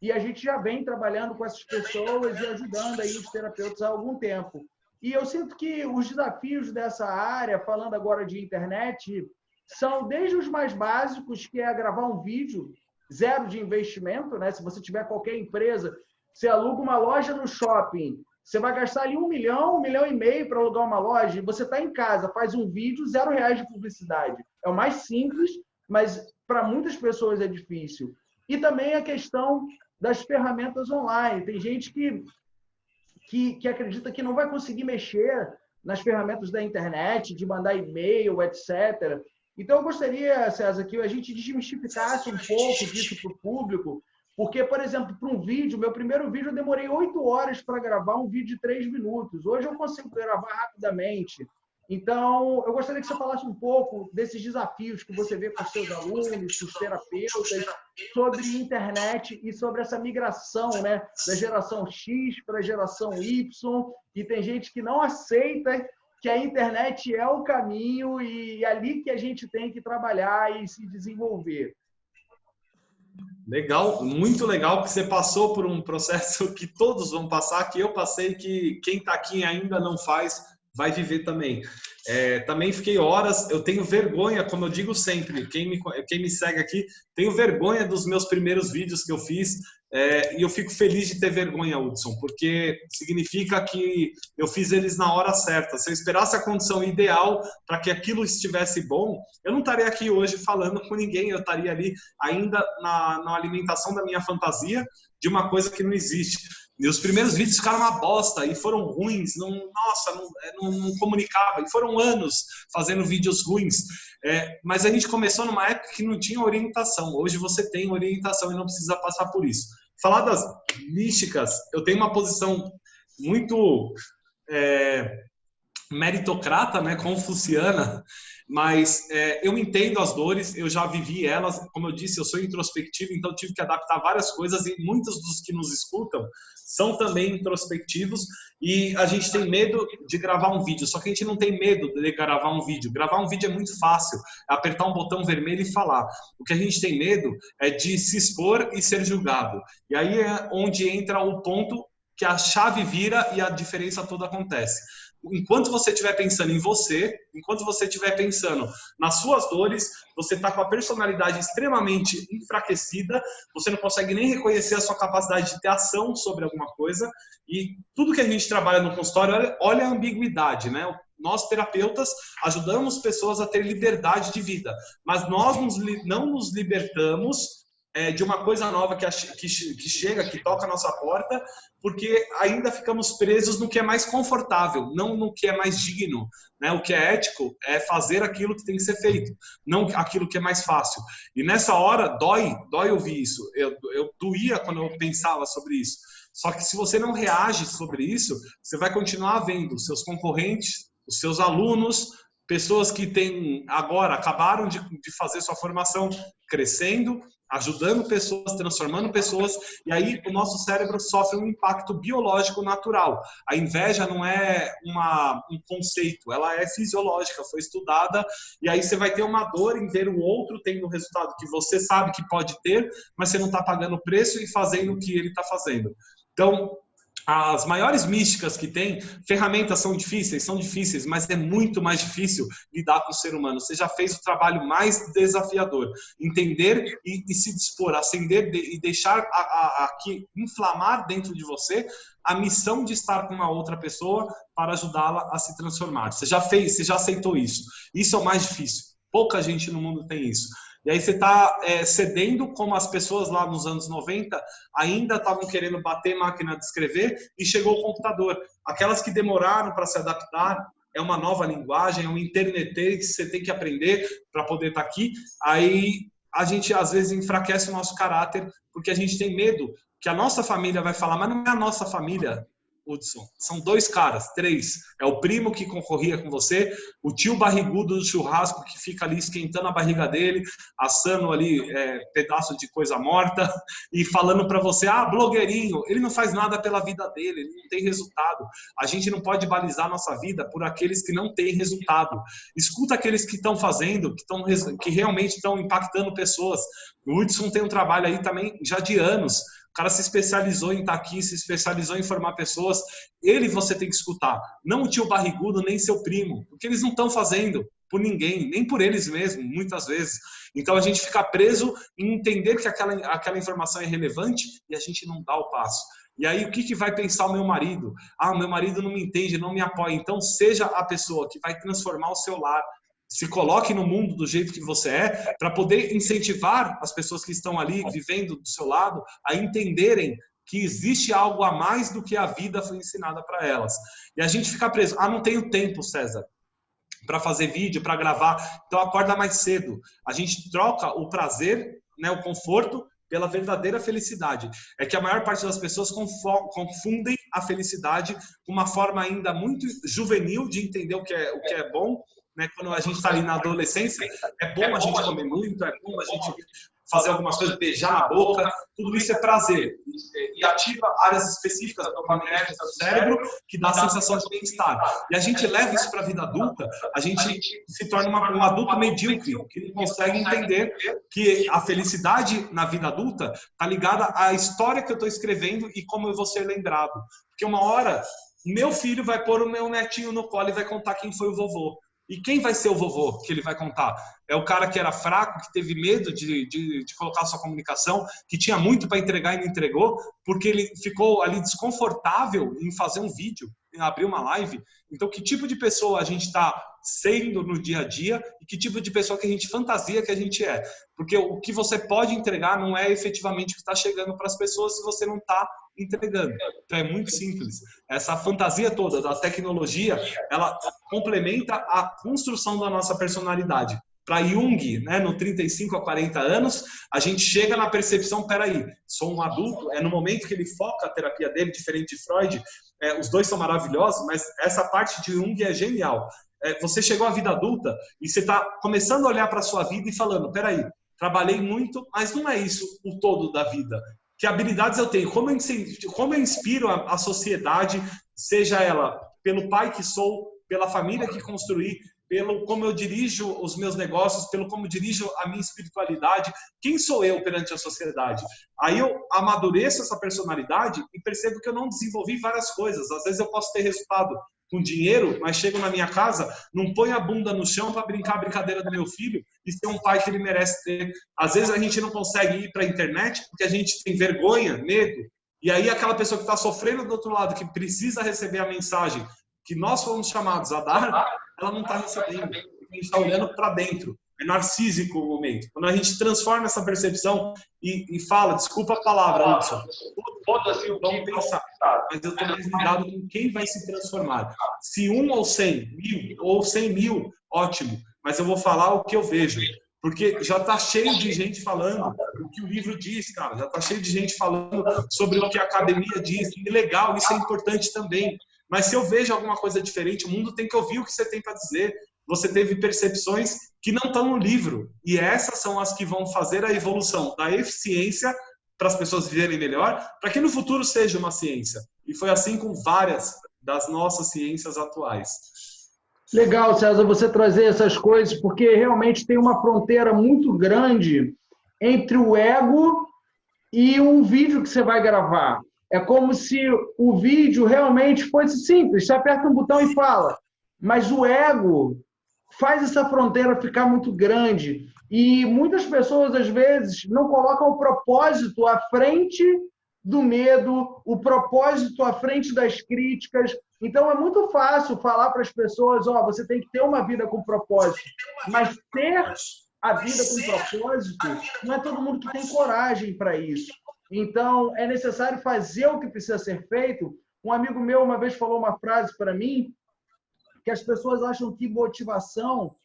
e a gente já vem trabalhando com essas pessoas e ajudando aí os terapeutas há algum tempo. E eu sinto que os desafios dessa área, falando agora de internet, são desde os mais básicos, que é gravar um vídeo, zero de investimento, né? Se você tiver qualquer empresa, você aluga uma loja no shopping, você vai gastar ali 1 milhão e meio para alugar uma loja, e você está em casa, faz um vídeo, R$ 0 de publicidade. É o mais simples, mas para muitas pessoas é difícil. E também a questão das ferramentas online. Tem gente que acredita que não vai conseguir mexer nas ferramentas da internet, de mandar e-mail, etc. Então, eu gostaria, César, que a gente desmistificasse um pouco disso para o público, porque, por exemplo, para um vídeo, meu primeiro vídeo eu demorei 8 horas para gravar um vídeo de 3 minutos. Hoje eu consigo gravar rapidamente. Então, eu gostaria que você falasse um pouco desses desafios que você vê com os seus alunos, com os terapeutas, sobre internet e sobre essa migração, né, da geração X para a geração Y. E tem gente que não aceita que a internet é o caminho e é ali que a gente tem que trabalhar e se desenvolver. Legal, muito legal que você passou por um processo que todos vão passar, que eu passei, que quem está aqui ainda não faz, vai viver também. Também fiquei horas, eu tenho vergonha, como eu digo sempre, quem me segue aqui, tenho vergonha dos meus primeiros vídeos que eu fiz, e eu fico feliz de ter vergonha, Hudson, porque significa que eu fiz eles na hora certa. Se eu esperasse a condição ideal para que aquilo estivesse bom, eu não estaria aqui hoje falando com ninguém, eu estaria ali ainda na alimentação da minha fantasia de uma coisa que não existe. E os primeiros vídeos ficaram uma bosta e foram ruins, não comunicava, e foram anos fazendo vídeos ruins. Mas a gente começou numa época que não tinha orientação. Hoje você tem orientação e não precisa passar por isso. Falar das místicas, eu tenho uma posição muito meritocrata, né, confuciana, mas eu entendo as dores, eu já vivi elas, como eu disse, eu sou introspectivo, então tive que adaptar várias coisas e muitos dos que nos escutam são também introspectivos e a gente tem medo de gravar um vídeo, só que a gente não tem medo de gravar um vídeo. Gravar um vídeo é muito fácil, é apertar um botão vermelho e falar. O que a gente tem medo é de se expor e ser julgado. E aí é onde entra o ponto que a chave vira e a diferença toda acontece. Enquanto você estiver pensando em você, enquanto você estiver pensando nas suas dores, você está com a personalidade extremamente enfraquecida, você não consegue nem reconhecer a sua capacidade de ter ação sobre alguma coisa, e tudo que a gente trabalha no consultório, olha a ambiguidade, né? Nós, terapeutas, ajudamos pessoas a ter liberdade de vida, mas nós não nos libertamos de uma coisa nova que chega, que toca a nossa porta, porque ainda ficamos presos no que é mais confortável, não no que é mais digno, né? O que é ético é fazer aquilo que tem que ser feito, não aquilo que é mais fácil. E nessa hora, dói ouvir isso. Eu doía quando eu pensava sobre isso. Só que se você não reage sobre isso, você vai continuar vendo os seus concorrentes, os seus alunos, pessoas que acabaram de fazer sua formação crescendo, ajudando pessoas, transformando pessoas, e aí o nosso cérebro sofre um impacto biológico natural. A inveja não é um conceito, ela é fisiológica, foi estudada, e aí você vai ter uma dor em ver o outro tendo o resultado que você sabe que pode ter, mas você não está pagando o preço e fazendo o que ele está fazendo. Então, as maiores místicas que tem, ferramentas são difíceis, mas é muito mais difícil lidar com o ser humano. Você já fez o trabalho mais desafiador. Entender e se dispor, acender e deixar aqui inflamar dentro de você a missão de estar com uma outra pessoa para ajudá-la a se transformar. Você já aceitou isso. Isso é o mais difícil. Pouca gente no mundo tem isso. E aí você está cedendo, como as pessoas lá nos anos 90 ainda estavam querendo bater máquina de escrever e chegou o computador. Aquelas que demoraram para se adaptar, é uma nova linguagem, é um internetês que você tem que aprender para poder estar aqui. Aí a gente às vezes enfraquece o nosso caráter porque a gente tem medo que a nossa família vai falar, mas não é a nossa família, Hudson. São 2 caras, 3. É o primo que concorria com você, o tio barrigudo do churrasco que fica ali esquentando a barriga dele, assando ali pedaço de coisa morta e falando para você, blogueirinho, ele não faz nada pela vida dele, ele não tem resultado. A gente não pode balizar nossa vida por aqueles que não têm resultado. Escuta aqueles que estão fazendo, que realmente estão impactando pessoas. O Hudson tem um trabalho aí também já de anos. O cara se especializou em estar aqui, se especializou em formar pessoas. Ele você tem que escutar. Não o tio barrigudo, nem seu primo. Porque eles não estão fazendo por ninguém, nem por eles mesmos, muitas vezes. Então a gente fica preso em entender que aquela informação é relevante e a gente não dá o passo. E aí o que vai pensar o meu marido? Meu marido não me entende, não me apoia. Então seja a pessoa que vai transformar o seu lar. Se coloque no mundo do jeito que você é, para poder incentivar as pessoas que estão ali vivendo do seu lado a entenderem que existe algo a mais do que a vida foi ensinada para elas. E a gente fica preso. Não tenho tempo, César, para fazer vídeo, para gravar. Então acorda mais cedo. A gente troca o prazer, né, o conforto, pela verdadeira felicidade. É que a maior parte das pessoas confundem a felicidade com uma forma ainda muito juvenil de entender o que é bom. Né? Quando a gente está ali na adolescência, é bom a gente comer muito, é bom a gente fazer algumas coisas, beijar na boca, tudo isso é prazer. E ativa áreas específicas da dopamina do cérebro que dá a sensação de bem-estar. E a gente leva isso para a vida adulta, a gente se torna um adulto medíocre, que não consegue entender que a felicidade na vida adulta está ligada à história que eu estou escrevendo e como eu vou ser lembrado. Porque uma hora, meu filho vai pôr o meu netinho no colo e vai contar quem foi o vovô. E quem vai ser o vovô que ele vai contar? É o cara que era fraco, que teve medo de colocar sua comunicação, que tinha muito para entregar e não entregou, porque ele ficou ali desconfortável em fazer um vídeo, em abrir uma live. Então, que tipo de pessoa a gente está sendo no dia a dia e que tipo de pessoa que a gente fantasia que a gente é? Porque o que você pode entregar não é efetivamente o que está chegando para as pessoas se você não está entregando. Então é muito simples. Essa fantasia toda da tecnologia, ela complementa a construção da nossa personalidade. Para Jung, né, no 35 a 40 anos, a gente chega na percepção, peraí, sou um adulto, no momento que ele foca a terapia dele, diferente de Freud, os dois são maravilhosos, mas essa parte de Jung é genial. você chegou à vida adulta e você está começando a olhar para a sua vida e falando, peraí, trabalhei muito, mas não é isso o todo da vida. Que habilidades eu tenho? Como eu inspiro a sociedade, seja ela pelo pai que sou, pela família que construí, pelo como eu dirijo os meus negócios, pelo como dirijo a minha espiritualidade, quem sou eu perante a sociedade? Aí eu amadureço essa personalidade e percebo que eu não desenvolvi várias coisas. Às vezes eu posso ter resultado com dinheiro, mas chego na minha casa, não ponho a bunda no chão para brincar a brincadeira do meu filho e ser um pai que ele merece ter. Às vezes a gente não consegue ir para a internet porque a gente tem vergonha, medo, e aí aquela pessoa que está sofrendo do outro lado, que precisa receber a mensagem que nós fomos chamados a dar, ela não está recebendo. A gente está olhando para dentro. É narcísico o momento. Quando a gente transforma essa percepção e fala, desculpa a palavra, Hudson, vamos pensar, mas eu estou mais ligado com quem vai se transformar. Se 1 ou 100 mil, ou 100 mil, ótimo, mas eu vou falar o que eu vejo. Porque já está cheio de gente falando o que o livro diz, cara. Já está cheio de gente falando sobre o que a academia diz. E legal, isso é importante também. Mas se eu vejo alguma coisa diferente, o mundo tem que ouvir o que você tem para dizer. Você teve percepções que não estão no livro. E essas são as que vão fazer a evolução da eficiência para as pessoas viverem melhor, para que no futuro seja uma ciência. E foi assim com várias das nossas ciências atuais. Legal, César, você trazer essas coisas, porque realmente tem uma fronteira muito grande entre o ego e um vídeo que você vai gravar. É como se o vídeo realmente fosse simples, você aperta um botão e fala. Mas o ego faz essa fronteira ficar muito grande. E muitas pessoas, às vezes, não colocam o propósito à frente do medo, o propósito à frente das críticas. Então, é muito fácil falar para as pessoas, você tem que ter uma vida com propósito. Mas ter a vida com propósito, não é todo mundo que tem coragem para isso. Então, é necessário fazer o que precisa ser feito. Um amigo meu uma vez falou uma frase para mim, que as pessoas acham que motivação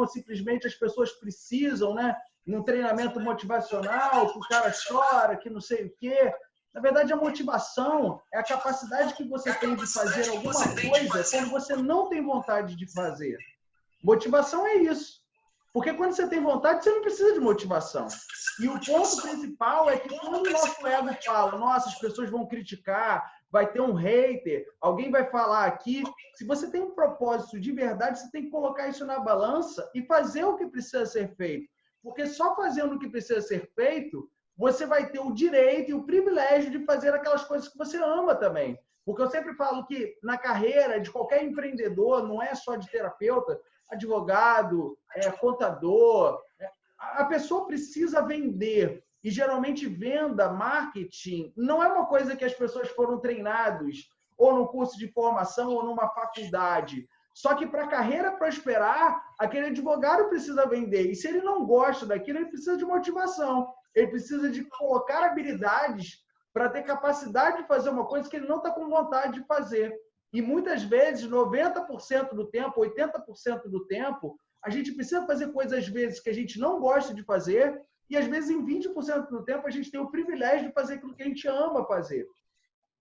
é simplesmente as pessoas precisam, né? Num treinamento motivacional, que o cara chora, que não sei o quê. Na verdade, a motivação é a capacidade que você tem de fazer alguma coisa quando você não tem vontade de fazer. Motivação é isso. Porque quando você tem vontade, você não precisa de motivação. E o ponto principal é que quando o nosso ego fala, nossa, as pessoas vão criticar, vai ter um hater, alguém vai falar aqui. Se você tem um propósito de verdade, você tem que colocar isso na balança e fazer o que precisa ser feito. Porque só fazendo o que precisa ser feito, você vai ter o direito e o privilégio de fazer aquelas coisas que você ama também. Porque eu sempre falo que na carreira de qualquer empreendedor, não é só de terapeuta, advogado, contador, a pessoa precisa vender. E geralmente venda, marketing, não é uma coisa que as pessoas foram treinadas ou no curso de formação ou numa faculdade. Só que para a carreira prosperar, aquele advogado precisa vender. E se ele não gosta daquilo, ele precisa de motivação. Ele precisa de colocar habilidades para ter capacidade de fazer uma coisa que ele não está com vontade de fazer. E muitas vezes, 90% do tempo, 80% do tempo, a gente precisa fazer coisas, às vezes, que a gente não gosta de fazer, e às vezes, em 20% do tempo, a gente tem o privilégio de fazer aquilo que a gente ama fazer.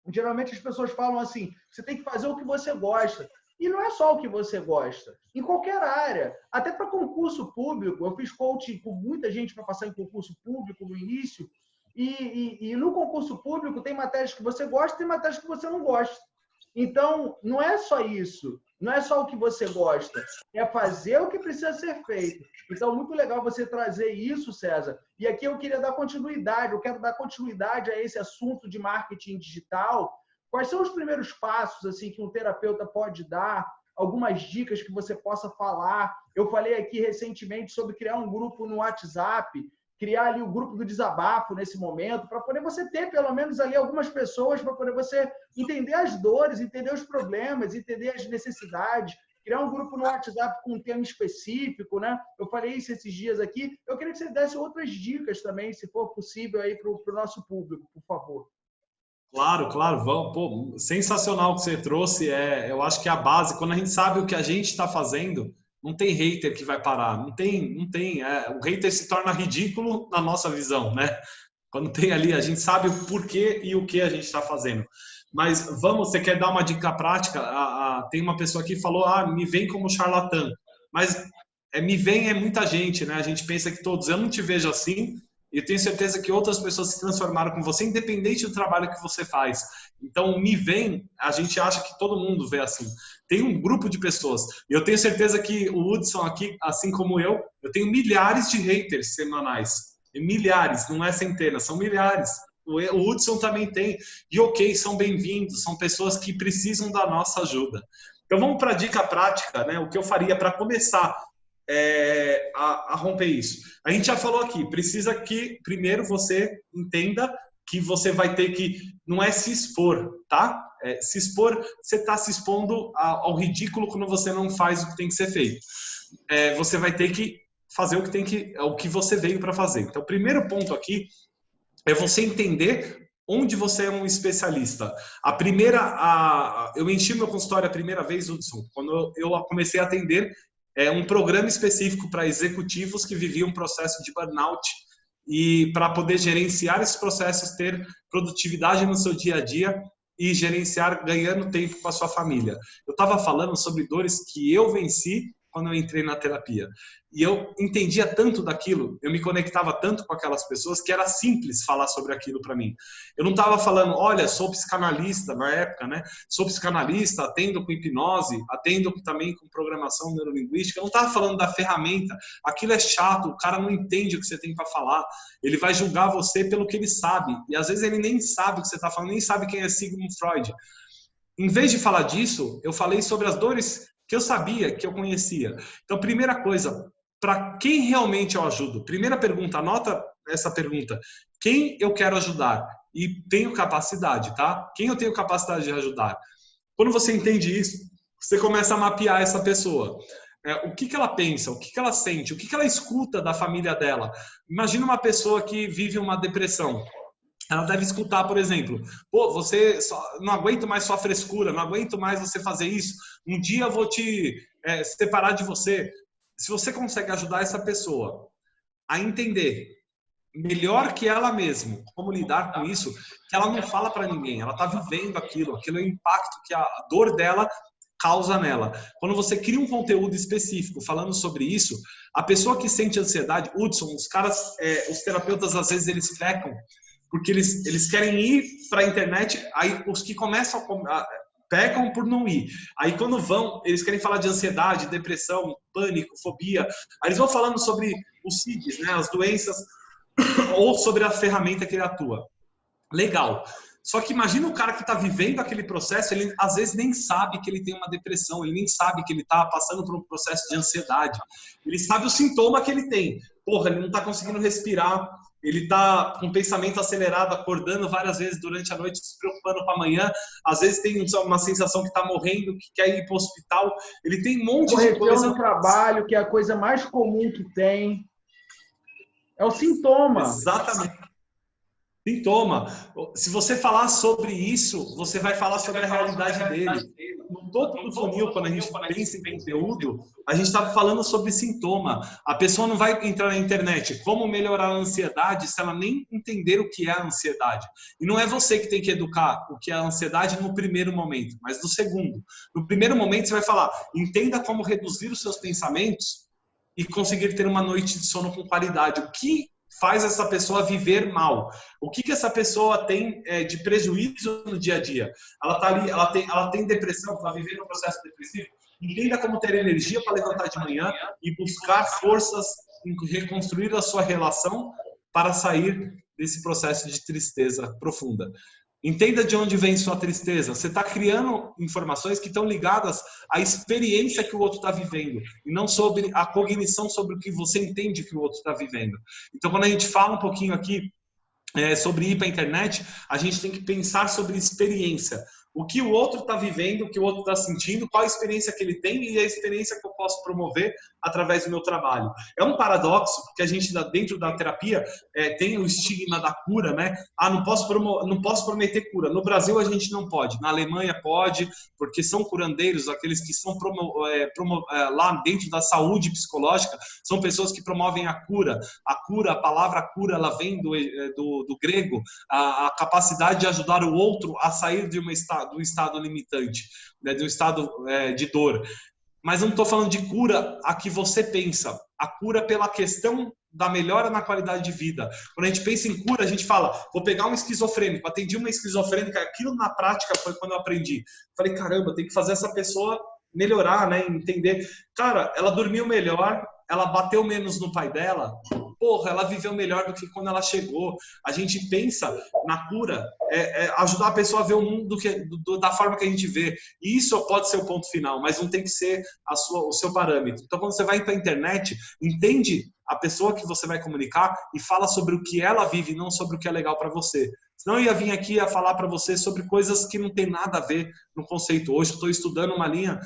Geralmente, as pessoas falam assim, você tem que fazer o que você gosta. E não é só o que você gosta. Em qualquer área, até para concurso público, eu fiz coaching com muita gente para passar em concurso público no início, e no concurso público tem matérias que você gosta e tem matérias que você não gosta. Então, não é só isso, não é só o que você gosta, é fazer o que precisa ser feito. Então, muito legal você trazer isso, César. E aqui eu queria dar continuidade, eu quero dar continuidade a esse assunto de marketing digital. Quais são os primeiros passos assim que um terapeuta pode dar? Algumas dicas que você possa falar. Eu falei aqui recentemente sobre criar um grupo no WhatsApp, criar ali o grupo do desabafo nesse momento, para poder você ter pelo menos ali algumas pessoas, para poder você entender as dores, entender os problemas, entender as necessidades, criar um grupo no WhatsApp com um tema específico, né? Eu falei isso esses dias aqui. Eu queria que você desse outras dicas também, se for possível, aí para o nosso público, por favor. Claro, claro, vamos. Pô, sensacional o que você trouxe. Eu acho que é a base. Quando a gente sabe o que a gente está fazendo, não tem hater que vai parar. Não tem. O hater se torna ridículo na nossa visão, né? Quando tem ali, a gente sabe o porquê e o que a gente está fazendo. Mas vamos, você quer dar uma dica prática? Tem uma pessoa aqui que falou, me vem como charlatã. Mas me vem muita gente, né? A gente pensa que todos, eu não te vejo assim, e eu tenho certeza que outras pessoas se transformaram com você, independente do trabalho que você faz. Então, me vem, a gente acha que todo mundo vê assim. Tem um grupo de pessoas. E eu tenho certeza que o Hudson aqui, assim como eu tenho milhares de haters semanais. E milhares, não é centenas, são milhares. O Hudson também tem. E ok, são bem-vindos, são pessoas que precisam da nossa ajuda. Então, vamos para a dica prática, né? O que eu faria para começar a romper isso. A gente já falou aqui, precisa que primeiro você entenda que você vai ter que, não é se expor, tá? Se expor, você está se expondo ao ridículo quando você não faz o que tem que ser feito. Você vai ter que fazer o que você veio para fazer. Então, o primeiro ponto aqui é você entender onde você é um especialista. Eu enchi meu consultório a primeira vez, Hudson, quando eu comecei a atender um programa específico para executivos que viviam um processo de burnout e para poder gerenciar esses processos, ter produtividade no seu dia a dia e gerenciar ganhando tempo com a sua família. Eu estava falando sobre dores que eu venci quando eu entrei na terapia. E eu entendia tanto daquilo, eu me conectava tanto com aquelas pessoas que era simples falar sobre aquilo para mim. Eu não estava falando, olha, sou psicanalista na época, né? Sou psicanalista, atendo com hipnose, atendo também com programação neurolinguística. Eu não estava falando da ferramenta. Aquilo é chato, o cara não entende o que você tem para falar. Ele vai julgar você pelo que ele sabe. E às vezes ele nem sabe o que você está falando, nem sabe quem é Sigmund Freud. Em vez de falar disso, eu falei sobre as dores que eu sabia, que eu conhecia. Então, primeira coisa, para quem realmente eu ajudo? Primeira pergunta, anota essa pergunta. Quem eu quero ajudar? E tenho capacidade, tá? Quem eu tenho capacidade de ajudar? Quando você entende isso, você começa a mapear essa pessoa. O que ela pensa, o que ela sente, o que ela escuta da família dela. Imagina uma pessoa que vive uma depressão. Ela deve escutar, por exemplo, não aguento mais sua frescura, não aguento mais você fazer isso, um dia eu vou te separar de você. Se você consegue ajudar essa pessoa a entender melhor que ela mesma como lidar com isso, que ela não fala para ninguém, ela está vivendo aquilo é o impacto que a dor dela causa nela. Quando você cria um conteúdo específico falando sobre isso, a pessoa que sente ansiedade, Hudson, os terapeutas às vezes eles pecam, porque eles querem ir para a internet, aí os que começam pecam por não ir. Aí quando vão, eles querem falar de ansiedade, depressão, pânico, fobia. Aí eles vão falando sobre os CIDs, né, as doenças, ou sobre a ferramenta que ele atua. Legal. Só que imagina o cara que está vivendo aquele processo, ele às vezes nem sabe que ele tem uma depressão, ele nem sabe que ele está passando por um processo de ansiedade. Ele sabe o sintoma que ele tem. Porra, ele não está conseguindo respirar, ele está com o pensamento acelerado, acordando várias vezes durante a noite, se preocupando com amanhã. Às vezes tem uma sensação que está morrendo, que quer ir para o hospital. Ele tem um monte de coisa. No trabalho, que é a coisa mais comum que tem. É o sintoma. Exatamente. Sintoma. Se você falar sobre isso, você vai falar sobre a realidade dele. No topo do funil, quando a gente pensa em conteúdo, a gente está falando sobre sintoma. A pessoa não vai entrar na internet como melhorar a ansiedade se ela nem entender o que é a ansiedade. E não é você que tem que educar o que é a ansiedade no primeiro momento, mas no segundo. No primeiro momento, você vai falar, entenda como reduzir os seus pensamentos e conseguir ter uma noite de sono com qualidade. O que faz essa pessoa viver mal? O que essa pessoa tem de prejuízo no dia a dia? Ela tá ali, ela tem depressão, está vivendo um processo depressivo. Entenda como ter energia para levantar de manhã e buscar forças em reconstruir a sua relação para sair desse processo de tristeza profunda. Entenda de onde vem sua tristeza. Você está criando informações que estão ligadas à experiência que o outro está vivendo e não sobre a cognição sobre o que você entende que o outro está vivendo. Então, quando a gente fala um pouquinho aqui sobre ir para a internet, a gente tem que pensar sobre experiência. o que o outro está vivendo, o que o outro está sentindo, qual a experiência que ele tem e a experiência que eu posso promover através do meu trabalho. É um paradoxo, porque a gente, dentro da terapia, tem o estigma da cura, né? Ah, não posso prometer cura. No Brasil, a gente não pode. Na Alemanha, pode, porque são curandeiros, aqueles que são lá dentro da saúde psicológica, são pessoas que promovem a cura. A palavra cura, ela vem do grego, a capacidade de ajudar o outro a sair de do estado limitante, né, de um estado de dor. Mas não estou falando de cura a que você pensa, a cura pela questão da melhora na qualidade de vida. Quando a gente pensa em cura, a gente fala, vou pegar um esquizofrênico, atendi uma esquizofrênica, aquilo na prática foi quando eu aprendi. Falei, caramba, tem que fazer essa pessoa melhorar, né, entender. Cara, ela dormiu melhor, ela bateu menos no pai dela, porra, ela viveu melhor do que quando ela chegou. A gente pensa na cura, ajudar a pessoa a ver o mundo da forma que a gente vê. E isso pode ser o ponto final, mas não tem que ser o seu parâmetro. Então, quando você vai para a internet, entende a pessoa que você vai comunicar e fala sobre o que ela vive, não sobre o que é legal para você. Senão eu ia vir aqui a falar para você sobre coisas que não tem nada a ver no conceito. Hoje eu estou estudando uma linha,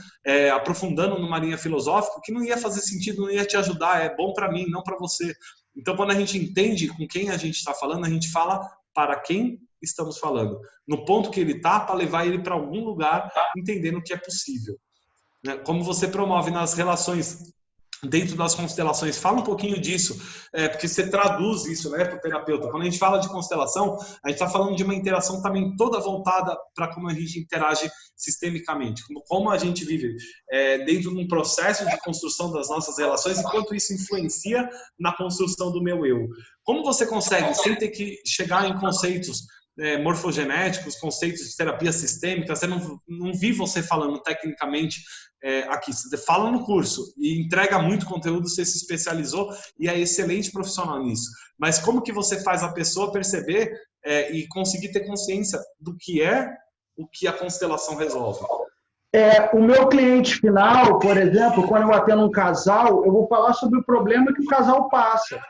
aprofundando numa linha filosófica que não ia fazer sentido, não ia te ajudar. É bom para mim, não para você. Então, quando a gente entende com quem a gente está falando, a gente fala para quem estamos falando. No ponto que ele está, para levar ele para algum lugar, entendendo que é possível. Como você promove nas relações dentro das constelações, fala um pouquinho disso, porque você traduz isso, né, para o terapeuta. Quando a gente fala de constelação, a gente está falando de uma interação também toda voltada para como a gente interage sistemicamente, como a gente vive dentro de um processo de construção das nossas relações e quanto isso influencia na construção do meu eu. Como você consegue, sem ter que chegar em conceitos morfogenéticos, conceitos de terapia sistêmica, você não vi você falando tecnicamente aqui, você fala no curso e entrega muito conteúdo, você se especializou e é excelente profissional nisso, mas como que você faz a pessoa perceber e conseguir ter consciência do que o que a constelação resolve? O meu cliente final, por exemplo, quando eu atendo um casal, eu vou falar sobre o problema que o casal passa.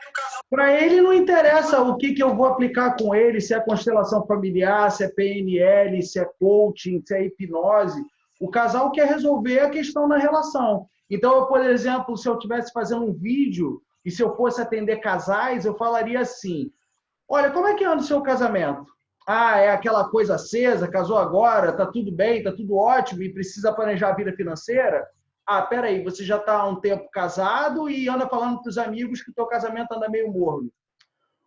Para ele não interessa o que eu vou aplicar com ele, se é constelação familiar, se é PNL, se é coaching, se é hipnose. O casal quer resolver a questão na relação. Então, eu, por exemplo, se eu estivesse fazendo um vídeo e se eu fosse atender casais, eu falaria assim, olha, como é que anda o seu casamento? Ah, é aquela coisa acesa, casou agora, tá tudo bem, tá tudo ótimo e precisa planejar a vida financeira? Ah, peraí, você já está há um tempo casado e anda falando para os amigos que o teu casamento anda meio morno.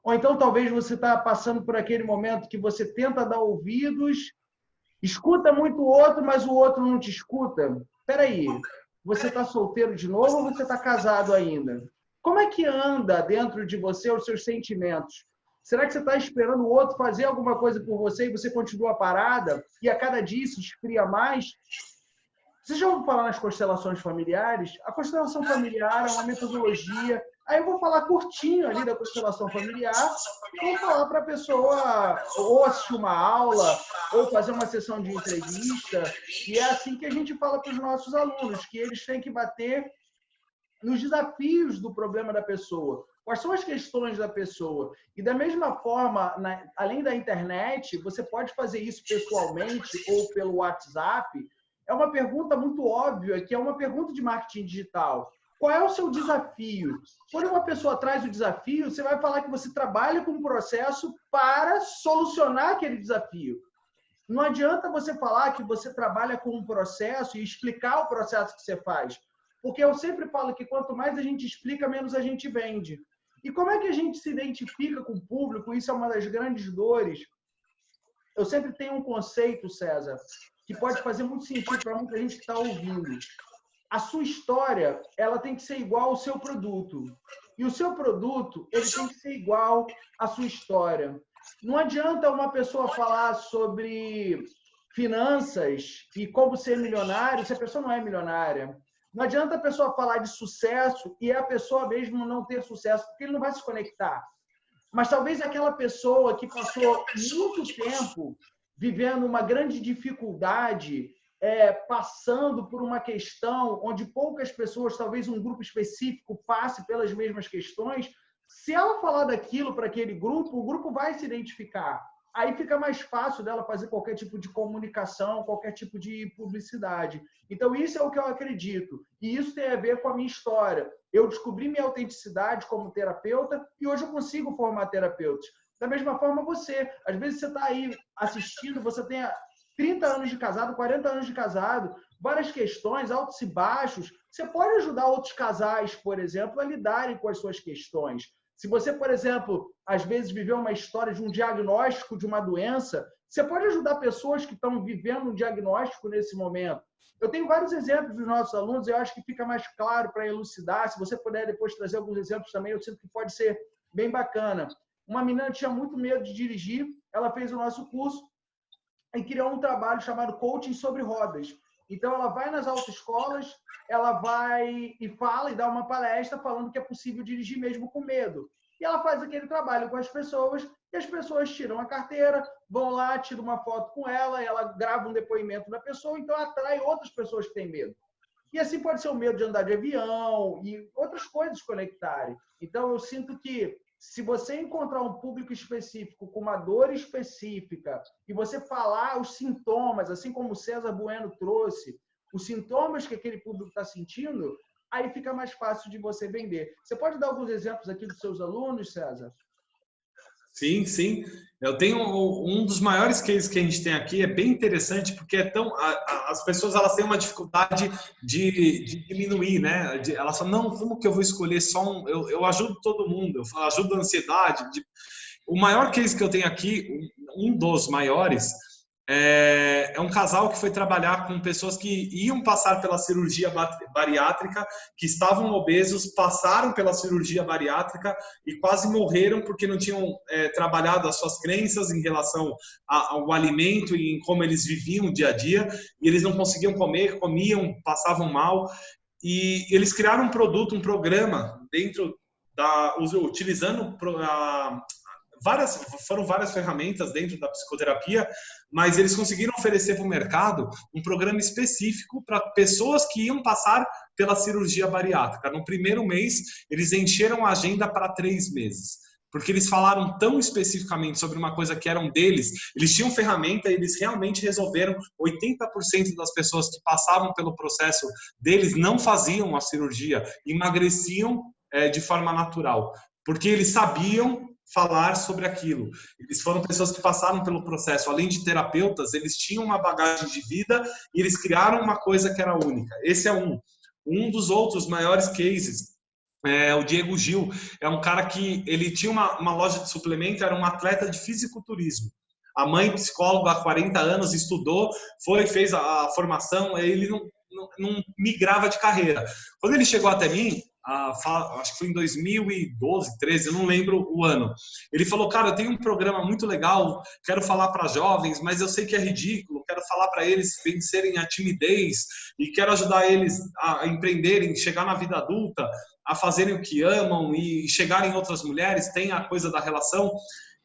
Ou então talvez você está passando por aquele momento que você tenta dar ouvidos, escuta muito o outro, mas o outro não te escuta. Peraí, você está solteiro de novo ou você está casado ainda? Como é que anda dentro de você os seus sentimentos? Será que você está esperando o outro fazer alguma coisa por você e você continua parada e a cada dia se esfria mais? Vocês já ouviram falar nas constelações familiares? A constelação familiar é uma metodologia. Aí eu vou falar curtinho ali da constelação familiar e vou falar para a pessoa ou assistir uma aula ou fazer uma sessão de entrevista. E é assim que a gente fala para os nossos alunos, que eles têm que bater nos desafios do problema da pessoa. Quais são as questões da pessoa? E da mesma forma, além da internet, você pode fazer isso pessoalmente ou pelo WhatsApp. É uma pergunta muito óbvia, que é uma pergunta de marketing digital. Qual é o seu desafio? Quando uma pessoa traz o desafio, você vai falar que você trabalha com um processo para solucionar aquele desafio. Não adianta você falar que você trabalha com um processo e explicar o processo que você faz. Porque eu sempre falo que quanto mais a gente explica, menos a gente vende. E como é que a gente se identifica com o público? Isso é uma das grandes dores. Eu sempre tenho um conceito, César, que pode fazer muito sentido para muita gente que está ouvindo. A sua história, ela tem que ser igual ao seu produto. E o seu produto, ele tem que ser igual à sua história. Não adianta uma pessoa falar sobre finanças e como ser milionário se a pessoa não é milionária. Não adianta a pessoa falar de sucesso e a pessoa mesmo não ter sucesso, porque ele não vai se conectar. Mas talvez aquela pessoa que passou muito tempo vivendo uma grande dificuldade, passando por uma questão onde poucas pessoas, talvez um grupo específico, passe pelas mesmas questões, se ela falar daquilo para aquele grupo, o grupo vai se identificar. aí fica mais fácil dela fazer qualquer tipo de comunicação, qualquer tipo de publicidade. Então, isso é o que eu acredito. E isso tem a ver com a minha história. Eu descobri minha autenticidade como terapeuta e hoje eu consigo formar terapeutas. Da mesma forma, você. Às vezes você está aí assistindo, você tem 30 anos de casado, 40 anos de casado, várias questões, altos e baixos. Você pode ajudar outros casais, por exemplo, a lidarem com as suas questões. Se você, por exemplo, às vezes viveu uma história de um diagnóstico de uma doença, você pode ajudar pessoas que estão vivendo um diagnóstico nesse momento. Eu tenho vários exemplos dos nossos alunos, eu acho que fica mais claro para elucidar. Se você puder depois trazer alguns exemplos também, eu sinto que pode ser bem bacana. Uma menina tinha muito medo de dirigir, ela fez o nosso curso e criou um trabalho chamado Coaching sobre Rodas. Então, ela vai nas autoescolas, ela vai e fala e dá uma palestra falando que é possível dirigir mesmo com medo. E ela faz aquele trabalho com as pessoas e as pessoas tiram a carteira, vão lá, tiram uma foto com ela grava um depoimento da pessoa, então atrai outras pessoas que têm medo. E assim pode ser o medo de andar de avião e outras coisas conectarem. Então, eu sinto que se você encontrar um público específico com uma dor específica e você falar os sintomas, assim como o César Bueno trouxe, os sintomas que aquele público está sentindo, aí fica mais fácil de você vender. Você pode dar alguns exemplos aqui dos seus alunos, César? Sim, sim. Eu tenho um dos maiores cases que a gente tem aqui, é bem interessante, porque é tão, as pessoas elas têm uma dificuldade de diminuir, né? Elas falam, não, como que eu vou escolher só um? Eu ajudo todo mundo, eu ajudo a ansiedade. O maior case que eu tenho aqui, um dos maiores, é um casal que foi trabalhar com pessoas que iam passar pela cirurgia bariátrica, que estavam obesos, passaram pela cirurgia bariátrica e quase morreram porque não tinham trabalhado as suas crenças em relação ao alimento e em como eles viviam o dia a dia, e eles não conseguiam comer, comiam, passavam mal, e eles criaram um produto, um programa dentro utilizando foram várias ferramentas dentro da psicoterapia, mas eles conseguiram oferecer para o mercado um programa específico para pessoas que iam passar pela cirurgia bariátrica. No primeiro mês, eles encheram a agenda para 3 meses, porque eles falaram tão especificamente sobre uma coisa que eram deles, eles tinham ferramenta e eles realmente resolveram. 80% das pessoas que passavam pelo processo deles não faziam a cirurgia, emagreciam de forma natural, porque eles sabiam falar sobre aquilo. Eles foram pessoas que passaram pelo processo, além de terapeutas, eles tinham uma bagagem de vida e eles criaram uma coisa que era única. Esse é um dos outros maiores cases. O Diego Gil é um cara que ele tinha uma loja de suplemento, era um atleta de fisiculturismo. A mãe, psicóloga há 40 anos, estudou, fez a formação, ele não migrava de carreira. Quando ele chegou até mim, acho que foi em 2012, 13, eu não lembro o ano. Ele falou, cara, eu tenho um programa muito legal, quero falar para jovens, mas eu sei que é ridículo, quero falar para eles vencerem a timidez e quero ajudar eles a empreenderem, chegar na vida adulta, a fazerem o que amam e chegarem em outras mulheres, tem a coisa da relação.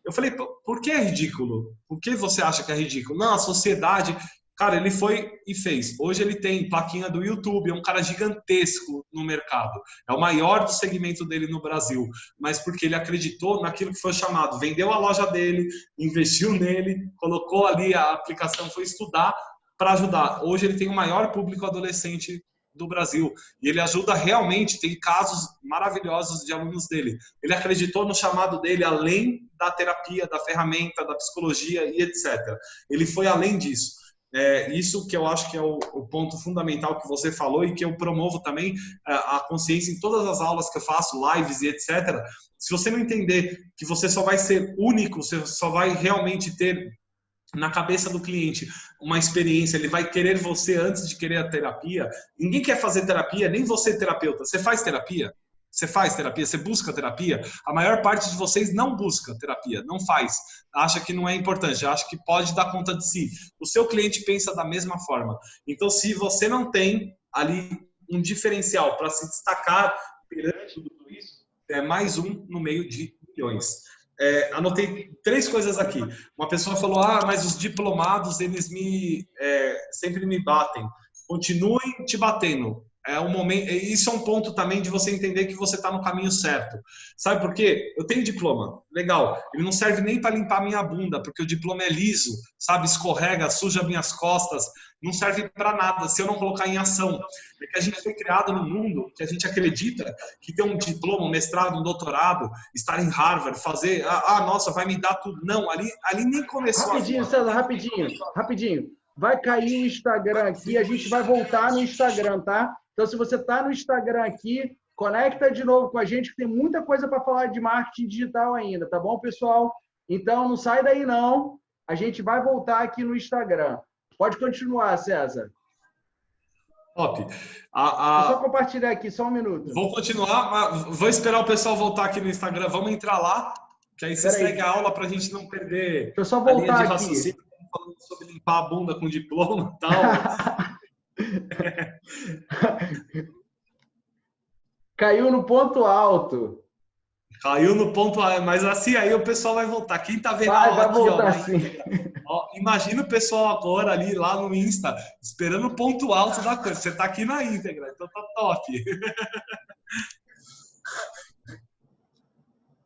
Eu falei, por que é ridículo? Por que você acha que é ridículo? Não, a sociedade... Cara, ele foi e fez. Hoje ele tem plaquinha do YouTube, é um cara gigantesco no mercado. É o maior do segmento dele no Brasil. Mas porque ele acreditou naquilo que foi chamado. Vendeu a loja dele, investiu nele, colocou ali a aplicação, foi estudar para ajudar. Hoje ele tem o maior público adolescente do Brasil. E ele ajuda realmente, tem casos maravilhosos de alunos dele. Ele acreditou no chamado dele, além da terapia, da ferramenta, da psicologia e etc. Ele foi além disso. Isso que eu acho que é o ponto fundamental que você falou e que eu promovo também a consciência em todas as aulas que eu faço, lives e etc. Se você não entender que você só vai ser único, você só vai realmente ter na cabeça do cliente uma experiência, ele vai querer você antes de querer a terapia. Ninguém quer fazer terapia, nem você terapeuta. Você faz terapia? Você faz terapia? Você busca terapia? A maior parte de vocês não busca terapia, não faz. Acha que não é importante, acha que pode dar conta de si. O seu cliente pensa da mesma forma. Então, se você não tem ali um diferencial para se destacar perante tudo isso, é mais um no meio de milhões. Anotei 3 coisas aqui. Uma pessoa falou, mas os diplomados, eles sempre me batem. Continuem te batendo. É um momento, isso é um ponto também de você entender que você está no caminho certo. Sabe por quê? Eu tenho diploma, legal. Ele não serve nem para limpar minha bunda, porque o diploma é liso, sabe? Escorrega, suja minhas costas. Não serve para nada se eu não colocar em ação. É que a gente foi criado num mundo que a gente acredita que ter um diploma, um mestrado, um doutorado, estar em Harvard, fazer, nossa, vai me dar tudo. Não, ali nem começou. Rapidinho, César, rapidinho. Vai cair o Instagram aqui, a gente vai voltar no Instagram, tá? Então, se você está no Instagram aqui, conecta de novo com a gente, que tem muita coisa para falar de marketing digital ainda, tá bom, pessoal? Então, não sai daí, não. A gente vai voltar aqui no Instagram. Pode continuar, César. Top. Vou só compartilhar aqui, só um minuto. Vou continuar, mas vou esperar o pessoal voltar aqui no Instagram. Vamos entrar lá, que aí você segue a aula para a gente não perder. Deixa eu só voltar aqui. Falando sobre limpar a bunda com diploma e tal. Caiu no ponto alto. Caiu no ponto alto, mas assim aí o pessoal vai voltar. Quem tá vendo vai voltar sim. Imagina o pessoal agora ali lá no Insta, esperando o ponto alto da coisa. Você tá aqui na íntegra, então tá top.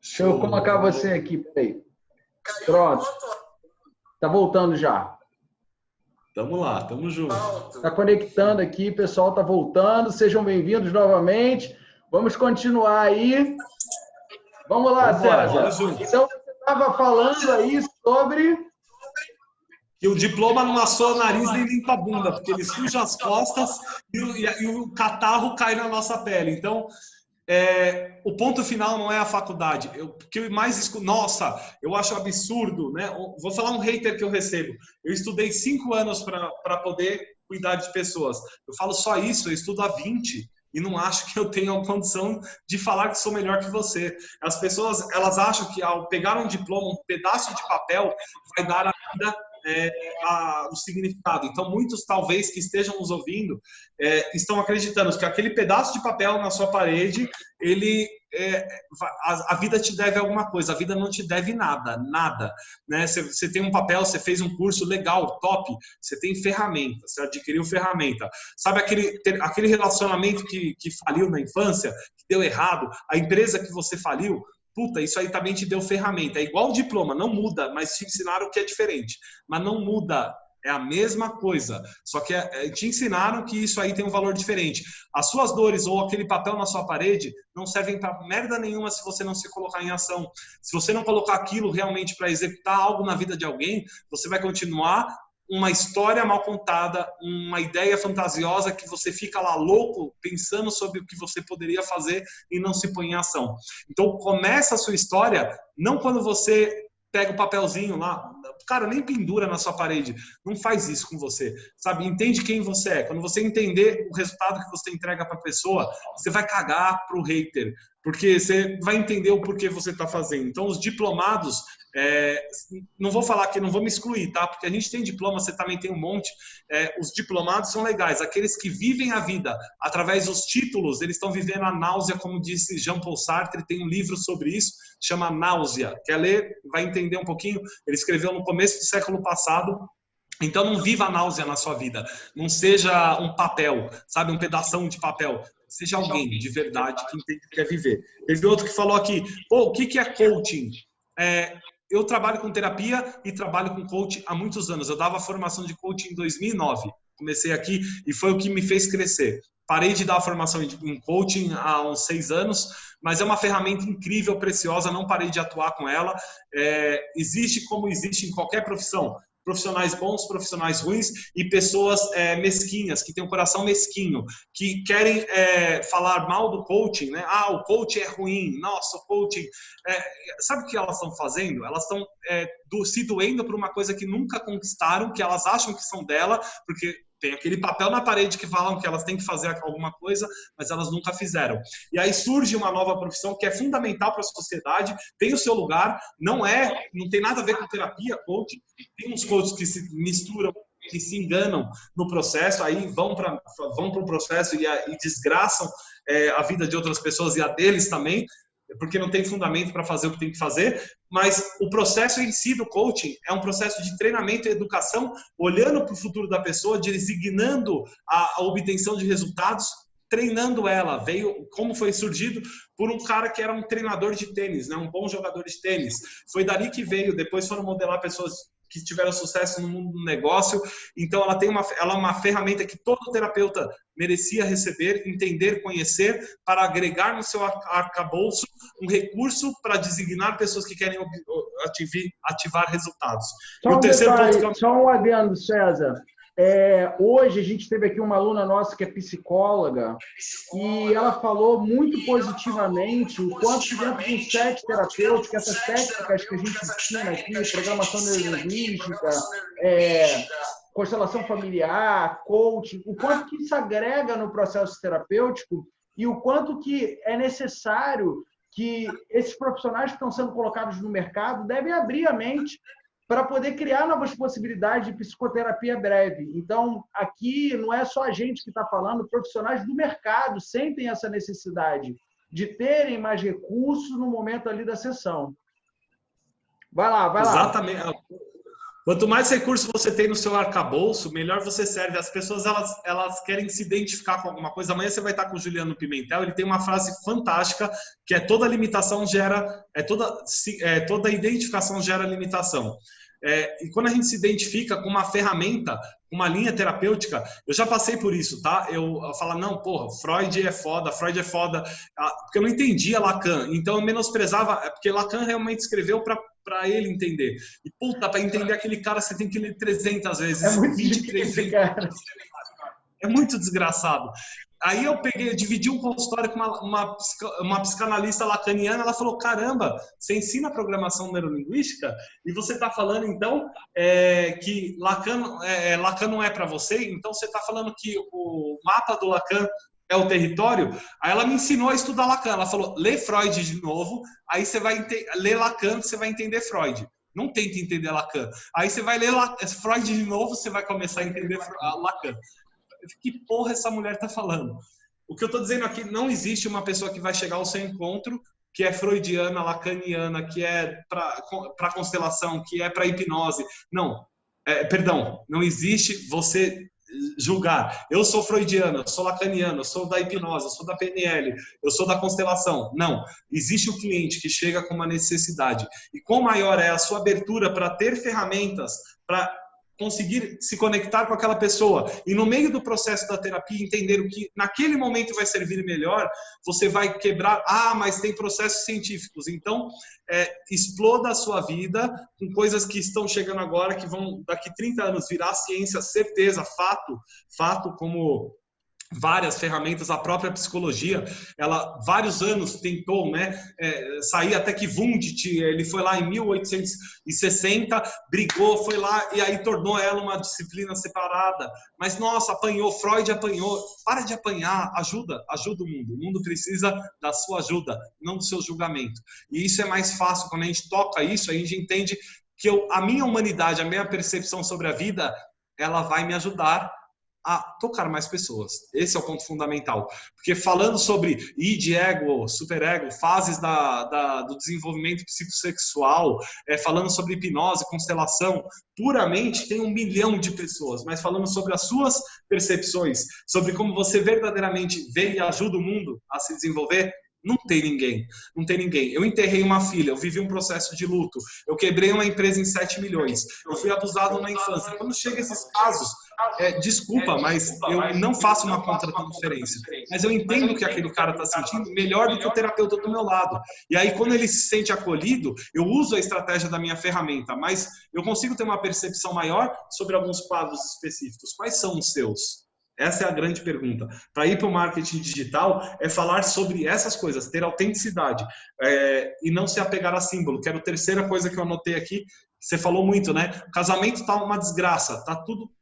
Deixa eu colocar você aqui, peraí. Pronto. Tá voltando já. Tamo lá, tamo junto. Tá conectando aqui, pessoal tá voltando. Sejam bem-vindos novamente. Vamos continuar aí. Vamos lá, César. Então, você estava falando aí sobre... que o diploma não assou o nariz nem limpa a bunda, porque ele suja as costas e o catarro cai na nossa pele. Então, o ponto final não é a faculdade. Porque eu mais nossa, eu acho absurdo, né? Vou falar um hater que eu recebo. Eu estudei 5 anos para poder cuidar de pessoas. Eu falo só isso, eu estudo há 20 e não acho que eu tenho a condição de falar que sou melhor que você. As pessoas, elas acham que ao pegar um diploma, um pedaço de papel, vai dar a vida o significado. Então, muitos, talvez, que estejam nos ouvindo, estão acreditando que aquele pedaço de papel na sua parede, a vida te deve alguma coisa. A vida não te deve nada, nada. Né? Você tem um papel, você fez um curso legal, top, você tem ferramenta, você adquiriu ferramenta. Sabe aquele relacionamento que faliu na infância, que deu errado, a empresa que você faliu, puta, isso aí também te deu ferramenta. É igual o diploma, não muda, mas te ensinaram que é diferente. Mas não muda, é a mesma coisa. Só que te ensinaram que isso aí tem um valor diferente. As suas dores ou aquele papel na sua parede não servem para merda nenhuma se você não se colocar em ação. Se você não colocar aquilo realmente para executar algo na vida de alguém, você vai continuar uma história mal contada, uma ideia fantasiosa que você fica lá louco pensando sobre o que você poderia fazer e não se põe em ação. Então começa a sua história não quando você pega o papelzinho lá, cara, nem pendura na sua parede, não faz isso com você, sabe? Entende quem você é. Quando você entender o resultado que você entrega para a pessoa, você vai cagar pro hater, porque você vai entender o porquê você está fazendo. Então os diplomados, não vou falar que não vou me excluir, tá? Porque a gente tem diploma, você também tem um monte. Os diplomados são legais, aqueles que vivem a vida através dos títulos, eles estão vivendo a náusea, como disse Jean-Paul Sartre, tem um livro sobre isso, chama Náusea. Quer ler? Vai entender um pouquinho. Ele escreveu no começo do século passado. Então não viva a náusea na sua vida, não seja um papel, sabe, um pedação de papel. Seja alguém de verdade que entende o que é viver. Teve outro que falou aqui, o que é coaching? Eu trabalho com terapia e trabalho com coaching há muitos anos. Eu dava formação de coaching em 2009. Comecei aqui e foi o que me fez crescer. Parei de dar formação em coaching há uns 6 anos, mas é uma ferramenta incrível, preciosa, não parei de atuar com ela. Existe como existe em qualquer profissão. Profissionais bons, profissionais ruins e pessoas mesquinhas, que têm um coração mesquinho, que querem falar mal do coaching, né? O coaching é ruim, nossa, o coaching... Sabe o que elas estão fazendo? Elas estão se doendo por uma coisa que nunca conquistaram, que elas acham que são dela, porque tem aquele papel na parede que falam que elas têm que fazer alguma coisa, mas elas nunca fizeram. E aí surge uma nova profissão que é fundamental para a sociedade, tem o seu lugar, não tem nada a ver com terapia, coaching. Tem uns coaches que se misturam, que se enganam no processo, aí vão para o processo e desgraçam a vida de outras pessoas e a deles também, porque não tem fundamento para fazer o que tem que fazer, mas o processo em si do coaching é um processo de treinamento e educação, olhando para o futuro da pessoa, designando a obtenção de resultados treinando ela. Veio, como foi surgido, por um cara que era um treinador de tênis, né? Um bom jogador de tênis. Foi dali que veio. Depois foram modelar pessoas que tiveram sucesso no mundo do negócio. Então, ela é uma ferramenta que todo terapeuta merecia receber, entender, conhecer, para agregar no seu arcabouço um recurso para designar pessoas que querem ativar resultados. Só um detalhe, só um adendo, César. Hoje a gente teve aqui uma aluna nossa que é psicóloga e ela falou muito positivamente o quanto dentro de um set terapêutico, essas técnicas que a gente ensina aqui, programação neurolinguística, constelação familiar, coaching, o quanto que isso agrega no processo terapêutico e o quanto que é necessário que esses profissionais que estão sendo colocados no mercado devem abrir a mente para poder criar novas possibilidades de psicoterapia breve. Então, aqui não é só a gente que está falando, profissionais do mercado sentem essa necessidade de terem mais recursos no momento ali da sessão. Vai lá. Exatamente. Quanto mais recursos você tem no seu arcabouço, melhor você serve. As pessoas, elas querem se identificar com alguma coisa. Amanhã você vai estar com o Juliano Pimentel, ele tem uma frase fantástica, que é toda limitação gera... toda identificação gera limitação. E quando a gente se identifica com uma ferramenta, uma linha terapêutica, eu já passei por isso, tá? Eu falo, não, porra, Freud é foda, porque eu não entendia Lacan, então eu menosprezava, porque Lacan realmente escreveu para ele entender. E, puta, para entender aquele cara, você tem que ler 300 vezes. É muito difícil, cara. É muito desgraçado. Aí eu dividi um consultório com uma psicanalista lacaniana, ela falou, caramba, você ensina programação neurolinguística? E você está falando, então, que Lacan não é para você? Então você está falando que o mapa do Lacan é o território? Aí ela me ensinou a estudar Lacan. Ela falou, lê Freud de novo, aí você vai ler Lacan, você vai entender Freud. Não tenta entender Lacan. Aí você vai ler Freud de novo, você vai começar a entender Lacan. Que porra essa mulher tá falando? O que eu tô dizendo aqui, não existe uma pessoa que vai chegar ao seu encontro que é freudiana, lacaniana, que é para constelação, que é para hipnose. Não, não existe você julgar. Eu sou freudiana, eu sou lacaniana, eu sou da hipnose, eu sou da PNL, eu sou da constelação. Não, existe o cliente que chega com uma necessidade. E quanto maior é a sua abertura para ter ferramentas, para conseguir se conectar com aquela pessoa e no meio do processo da terapia entender o que naquele momento vai servir melhor, você vai quebrar, mas tem processos científicos, então exploda a sua vida com coisas que estão chegando agora, que vão daqui 30 anos virar ciência, certeza, fato como várias ferramentas, a própria psicologia, ela vários anos tentou, sair até que Wundt, ele foi lá em 1860, brigou, foi lá e aí tornou ela uma disciplina separada. Mas nossa, Freud apanhou. Para de apanhar, ajuda o mundo precisa da sua ajuda, não do seu julgamento. E isso é mais fácil quando a gente toca isso, a gente entende que a minha humanidade, a minha percepção sobre a vida, ela vai me ajudar a tocar mais pessoas. Esse é o ponto fundamental. Porque falando sobre id, ego, superego, fases do desenvolvimento psicossexual, falando sobre hipnose, constelação, puramente tem 1 milhão de pessoas, mas falando sobre as suas percepções, sobre como você verdadeiramente vê e ajuda o mundo a se desenvolver, não tem ninguém. Eu enterrei uma filha, eu vivi um processo de luto, eu quebrei uma empresa em 7 milhões, eu fui abusado na infância. Quando chega esses casos, desculpa, mas eu não faço uma contra-transferência. Mas eu entendo o que aquele cara está sentindo melhor do que o terapeuta do meu lado. E aí, quando ele se sente acolhido, eu uso a estratégia da minha ferramenta, mas eu consigo ter uma percepção maior sobre alguns quadros específicos. Quais são os seus? Essa é a grande pergunta. Para ir para o marketing digital, é falar sobre essas coisas, ter autenticidade e não se apegar a símbolo, que era a terceira coisa que eu anotei aqui. Você falou muito, né? O casamento está uma desgraça, está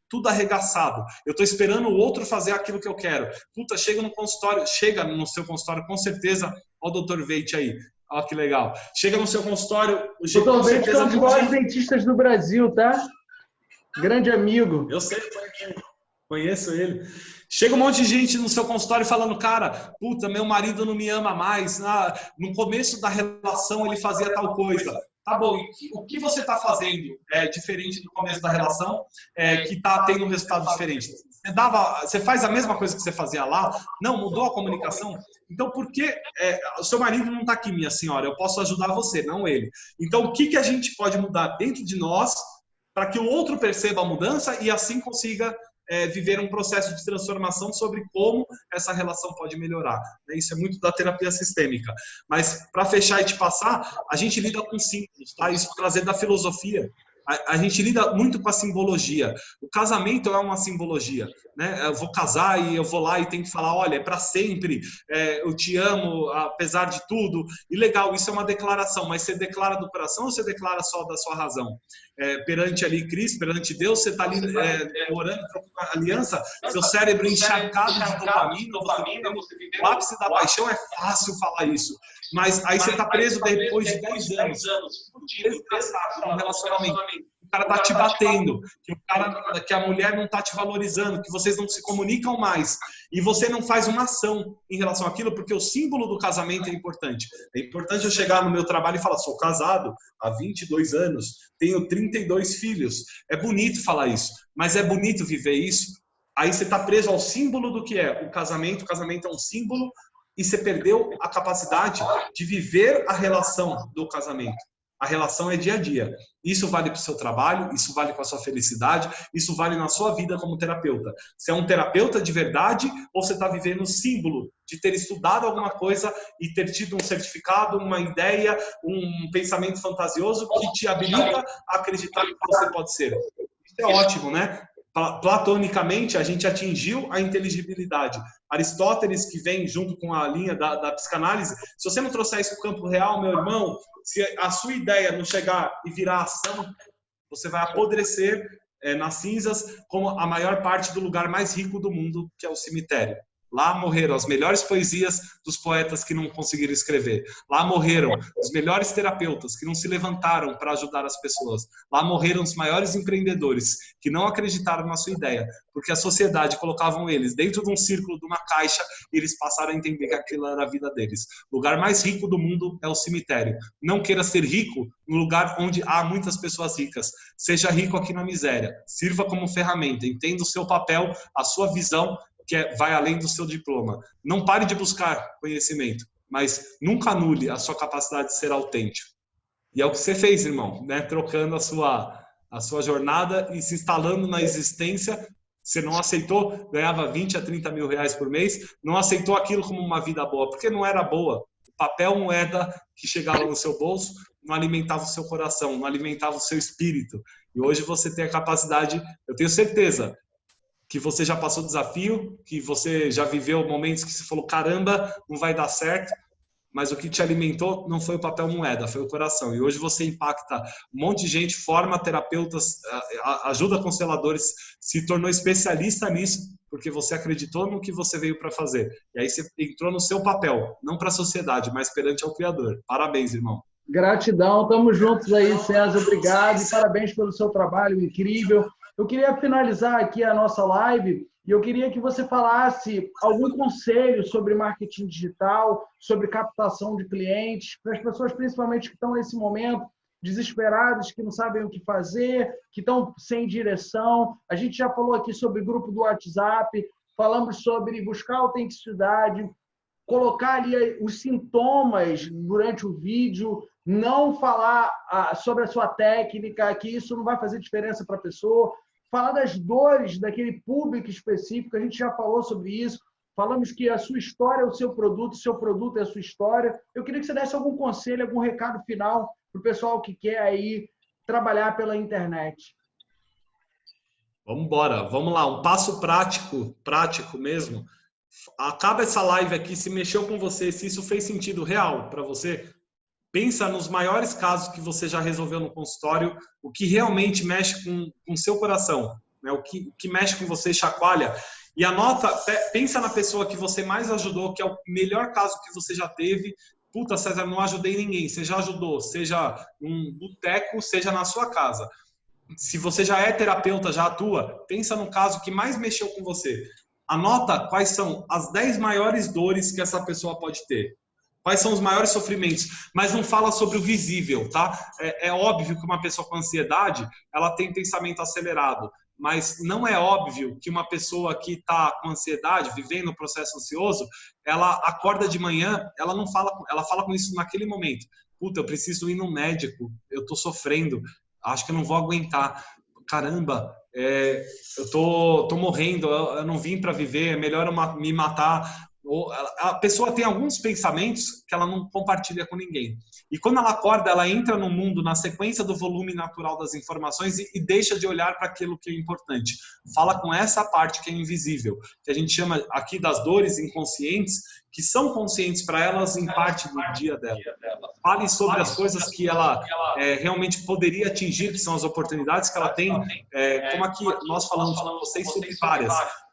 tudo arregaçado. Eu estou esperando o outro fazer aquilo que eu quero. Puta, chega no seu consultório, com certeza. Olha o Dr. Veit aí. Olha que legal. Chega no seu consultório... O Dr. Veit é um dos maiores dentistas do Brasil, tá? Grande amigo. Eu sei, conheço ele. Chega um monte de gente no seu consultório falando, cara, puta, meu marido não me ama mais. No começo da relação ele fazia tal coisa. tá bom, o que você está fazendo diferente do começo da relação, que está tendo um resultado diferente? Você faz a mesma coisa que você fazia lá? Não, mudou a comunicação? Então, por que o seu marido não está aqui, minha senhora? Eu posso ajudar você, não ele. Então, o que a gente pode mudar dentro de nós para que o outro perceba a mudança e assim consiga viver um processo de transformação sobre como essa relação pode melhorar. Isso é muito da terapia sistêmica. Mas, para fechar e te passar, a gente lida com símbolos, tá? Isso trazer da filosofia. A gente lida muito com a simbologia. O casamento é uma simbologia, né? Eu vou casar e eu vou lá e tenho que falar, olha, é para sempre, eu te amo, apesar de tudo. E legal, isso é uma declaração, mas você declara do coração ou você declara só da sua razão? Perante ali Cristo, perante Deus, você está ali orando por uma aliança, seu cérebro encharcado de dopamina, o ápice da paixão é fácil falar isso. Mas aí você está preso depois de 10 anos, um relacionamento. O cara está te batendo, que a mulher não está te valorizando, que vocês não se comunicam mais. E você não faz uma ação em relação àquilo, porque o símbolo do casamento é importante. É importante eu chegar no meu trabalho e falar, sou casado há 22 anos, tenho 32 filhos. É bonito falar isso, mas é bonito viver isso? Aí você está preso ao símbolo do que é o casamento. O casamento é um símbolo e você perdeu a capacidade de viver a relação do casamento. A relação é dia a dia. Isso vale para o seu trabalho, isso vale para a sua felicidade, isso vale na sua vida como terapeuta. Você é um terapeuta de verdade ou você está vivendo o símbolo de ter estudado alguma coisa e ter tido um certificado, uma ideia, um pensamento fantasioso que te habilita a acreditar que você pode ser? Isso é ótimo, né? Platonicamente, a gente atingiu a inteligibilidade. Aristóteles, que vem junto com a linha da psicanálise, se você não trouxer isso para o campo real, meu irmão, se a sua ideia não chegar e virar ação, você vai apodrecer nas cinzas, como a maior parte do lugar mais rico do mundo, que é o cemitério. Lá morreram as melhores poesias dos poetas que não conseguiram escrever. Lá morreram os melhores terapeutas que não se levantaram para ajudar as pessoas. Lá morreram os maiores empreendedores que não acreditaram na sua ideia, porque a sociedade colocavam eles dentro de um círculo, de uma caixa, e eles passaram a entender que aquilo era a vida deles. O lugar mais rico do mundo é o cemitério. Não queira ser rico no lugar onde há muitas pessoas ricas. Seja rico aqui na miséria. Sirva como ferramenta. Entenda o seu papel, a sua visão, que vai além do seu diploma. Não pare de buscar conhecimento, mas nunca anule a sua capacidade de ser autêntico. E é o que você fez, irmão, né? Trocando a sua jornada e se instalando na existência. Você não aceitou, ganhava 20 a 30 mil reais por mês, não aceitou aquilo como uma vida boa, porque não era boa. O papel moeda que chegava no seu bolso não alimentava o seu coração, não alimentava o seu espírito. E hoje você tem a capacidade, eu tenho certeza, que você já passou desafio, que você já viveu momentos que você falou, caramba, não vai dar certo, mas o que te alimentou não foi o papel moeda, foi o coração. E hoje você impacta um monte de gente, forma terapeutas, ajuda consteladores, se tornou especialista nisso, porque você acreditou no que você veio para fazer. E aí você entrou no seu papel, não para a sociedade, mas perante ao Criador. Parabéns, irmão. Gratidão, estamos juntos aí, César, obrigado e parabéns pelo seu trabalho incrível. Eu queria finalizar aqui a nossa live e eu queria que você falasse algum conselho sobre marketing digital, sobre captação de clientes, para as pessoas principalmente que estão nesse momento desesperadas, que não sabem o que fazer, que estão sem direção. A gente já falou aqui sobre grupo do WhatsApp, falamos sobre buscar autenticidade, colocar ali os sintomas durante o vídeo, não falar sobre a sua técnica, que isso não vai fazer diferença para a pessoa, falar das dores daquele público específico, a gente já falou sobre isso, falamos que a sua história é o seu produto é a sua história. Eu queria que você desse algum conselho, algum recado final para o pessoal que quer aí trabalhar pela internet. Vamos embora, vamos lá, um passo prático mesmo. Acaba essa live aqui, se mexeu com você, se isso fez sentido real para você, pensa nos maiores casos que você já resolveu no consultório, o que realmente mexe com o seu coração, né? O que mexe com você, chacoalha, e anota, pensa na pessoa que você mais ajudou, que é o melhor caso que você já teve. Puta, César, não ajudei ninguém, você já ajudou, seja num boteco, seja na sua casa. Se você já é terapeuta, já atua, pensa no caso que mais mexeu com você. Anota quais são as 10 maiores dores que essa pessoa pode ter. Quais são os maiores sofrimentos? Mas não fala sobre o visível, tá? É óbvio que uma pessoa com ansiedade, ela tem pensamento acelerado. Mas não é óbvio que uma pessoa que está com ansiedade, vivendo um processo ansioso, ela acorda de manhã, ela não fala, ela fala com isso naquele momento. Puta, eu preciso ir no médico, eu tô sofrendo, acho que eu não vou aguentar. Caramba, eu tô morrendo, eu não vim para viver, é melhor eu me matar. A pessoa tem alguns pensamentos que ela não compartilha com ninguém. E quando ela acorda, ela entra no mundo na sequência do volume natural das informações e deixa de olhar para aquilo que é importante. Fala com essa parte que é invisível, que a gente chama aqui das dores inconscientes, que são conscientes para elas em parte do dia dela. Fale sobre as coisas que ela realmente poderia atingir, que são as oportunidades que ela tem, como aqui nós falamos com vocês sobre várias.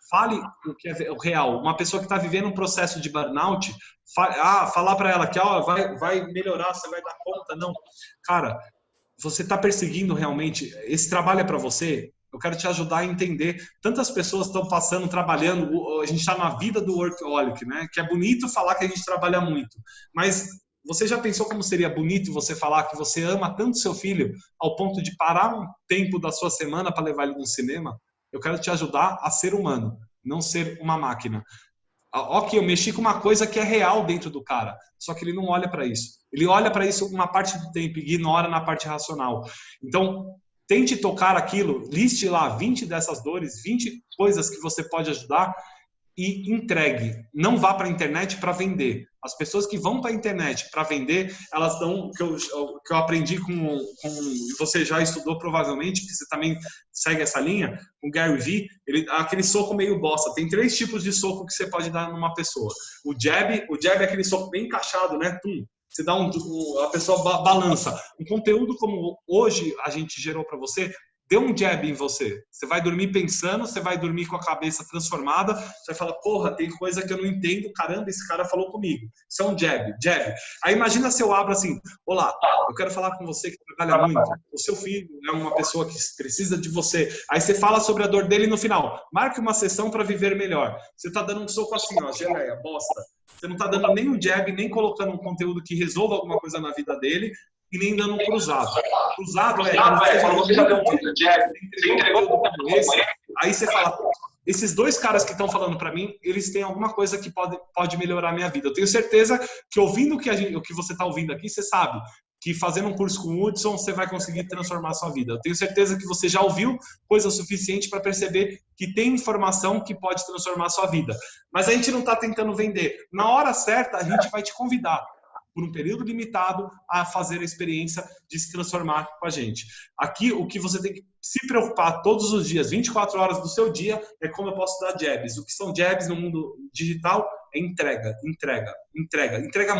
Fale o que é o real. Uma pessoa que está vivendo um processo de burnout, falar para ela que vai melhorar, você vai dar conta. Não. Cara, você está perseguindo realmente, esse trabalho é para você, eu quero te ajudar a entender. Tantas pessoas estão passando, trabalhando, a gente está na vida do workaholic, né? Que é bonito falar que a gente trabalha muito, mas você já pensou como seria bonito você falar que você ama tanto seu filho ao ponto de parar um tempo da sua semana para levar ele no cinema? Eu quero te ajudar a ser humano, não ser uma máquina. Ok, eu mexi com uma coisa que é real dentro do cara, só que ele não olha para isso. Ele olha para isso uma parte do tempo, ignora na parte racional. Então, tente tocar aquilo, liste lá 20 dessas dores, 20 coisas que você pode ajudar e entregue. Não vá para a internet para vender. As pessoas que vão para a internet para vender, elas dão, que eu aprendi com você já estudou provavelmente, que você também segue essa linha, com Gary Vee, aquele soco meio bosta. Tem 3 tipos de soco que você pode dar numa pessoa. O jab é aquele soco bem encaixado, né? Você dá a pessoa balança. Um conteúdo como hoje a gente gerou para você, dê um jab em você. Você vai dormir pensando, você vai dormir com a cabeça transformada, você vai falar, porra, tem coisa que eu não entendo, caramba, esse cara falou comigo. Isso é um jab. Aí imagina se eu abro assim, olá, eu quero falar com você que trabalha muito, o seu filho é uma pessoa que precisa de você. Aí você fala sobre a dor dele no final, marque uma sessão para viver melhor. Você tá dando um soco assim, ó, geleia, bosta. Você não tá dando nem um jab, nem colocando um conteúdo que resolva alguma coisa na vida dele, e nem dando um cruzado. Cruzado quando você já deu muito jab, você entregou como esse, aí você fala, esses 2 caras que estão falando para mim, eles têm alguma coisa que pode melhorar a minha vida. Eu tenho certeza que ouvindo o que você está ouvindo aqui, você sabe que fazendo um curso com o Hudson, você vai conseguir transformar a sua vida. Eu tenho certeza que você já ouviu coisa suficiente para perceber que tem informação que pode transformar a sua vida. Mas a gente não está tentando vender. Na hora certa, a gente vai te convidar, por um período limitado, a fazer a experiência de se transformar com a gente. Aqui, o que você tem que se preocupar todos os dias, 24 horas do seu dia, é como eu posso dar jabs. O que são jabs no mundo digital é entrega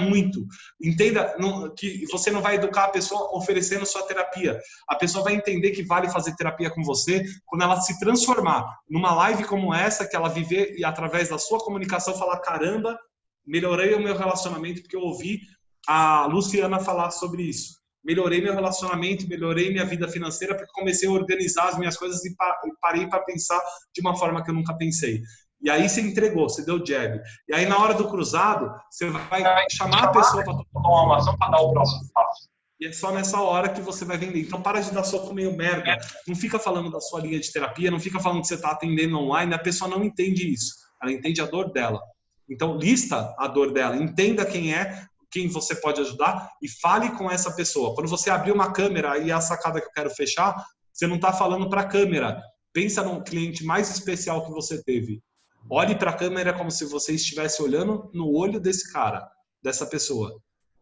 muito. Entenda que você não vai educar a pessoa oferecendo sua terapia. A pessoa vai entender que vale fazer terapia com você quando ela se transformar numa live como essa, que ela viver e através da sua comunicação falar, caramba, melhorei o meu relacionamento porque eu ouvi a Luciana falar sobre isso. Melhorei meu relacionamento, melhorei minha vida financeira porque comecei a organizar as minhas coisas e parei para pensar de uma forma que eu nunca pensei. E aí você entregou, você deu jab. E aí na hora do cruzado, você vai chamar a pessoa para tomar uma ação para dar o próximo passo. E é só nessa hora que você vai vender. Então para de dar soco meio merda. Não fica falando da sua linha de terapia, não fica falando que você está atendendo online, a pessoa não entende isso. Ela entende a dor dela. Então lista a dor dela, entenda quem você pode ajudar e fale com essa pessoa. Quando você abrir uma câmera, e a sacada que eu quero fechar, você não está falando para a câmera. Pensa no cliente mais especial que você teve. Olhe para a câmera como se você estivesse olhando no olho desse cara, dessa pessoa.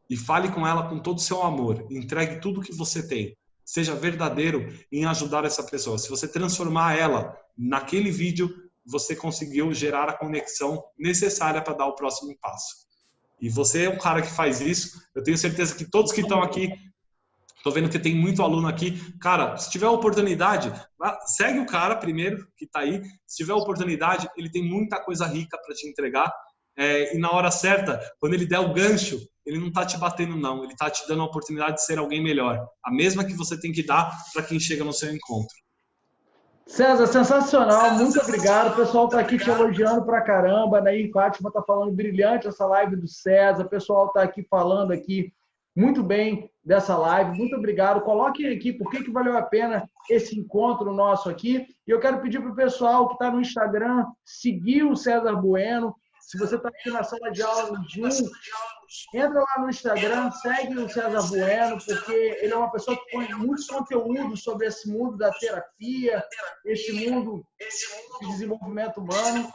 E fale com ela com todo o seu amor. Entregue tudo que você tem. Seja verdadeiro em ajudar essa pessoa. Se você transformar ela naquele vídeo, você conseguiu gerar a conexão necessária para dar o próximo passo. E você é um cara que faz isso. Eu tenho certeza que todos que estão aqui, estou vendo que tem muito aluno aqui. Cara, se tiver oportunidade, segue o cara primeiro que está aí. Se tiver oportunidade, ele tem muita coisa rica para te entregar. E na hora certa, quando ele der o gancho, ele não está te batendo não. Ele está te dando a oportunidade de ser alguém melhor. A mesma que você tem que dar para quem chega no seu encontro. César, sensacional, muito obrigado. O pessoal está aqui te elogiando pra caramba, né? Fátima está falando brilhante essa live do César. O pessoal está aqui falando aqui muito bem dessa live. Muito obrigado. Coloquem aqui por que valeu a pena esse encontro nosso aqui. E eu quero pedir para o pessoal que está no Instagram seguir o César Bueno. Se você está aqui na sala de aula no Zoom, entra lá no Instagram, segue o César Bueno, porque ele é uma pessoa que põe muito conteúdo sobre esse mundo da terapia, esse mundo de desenvolvimento humano.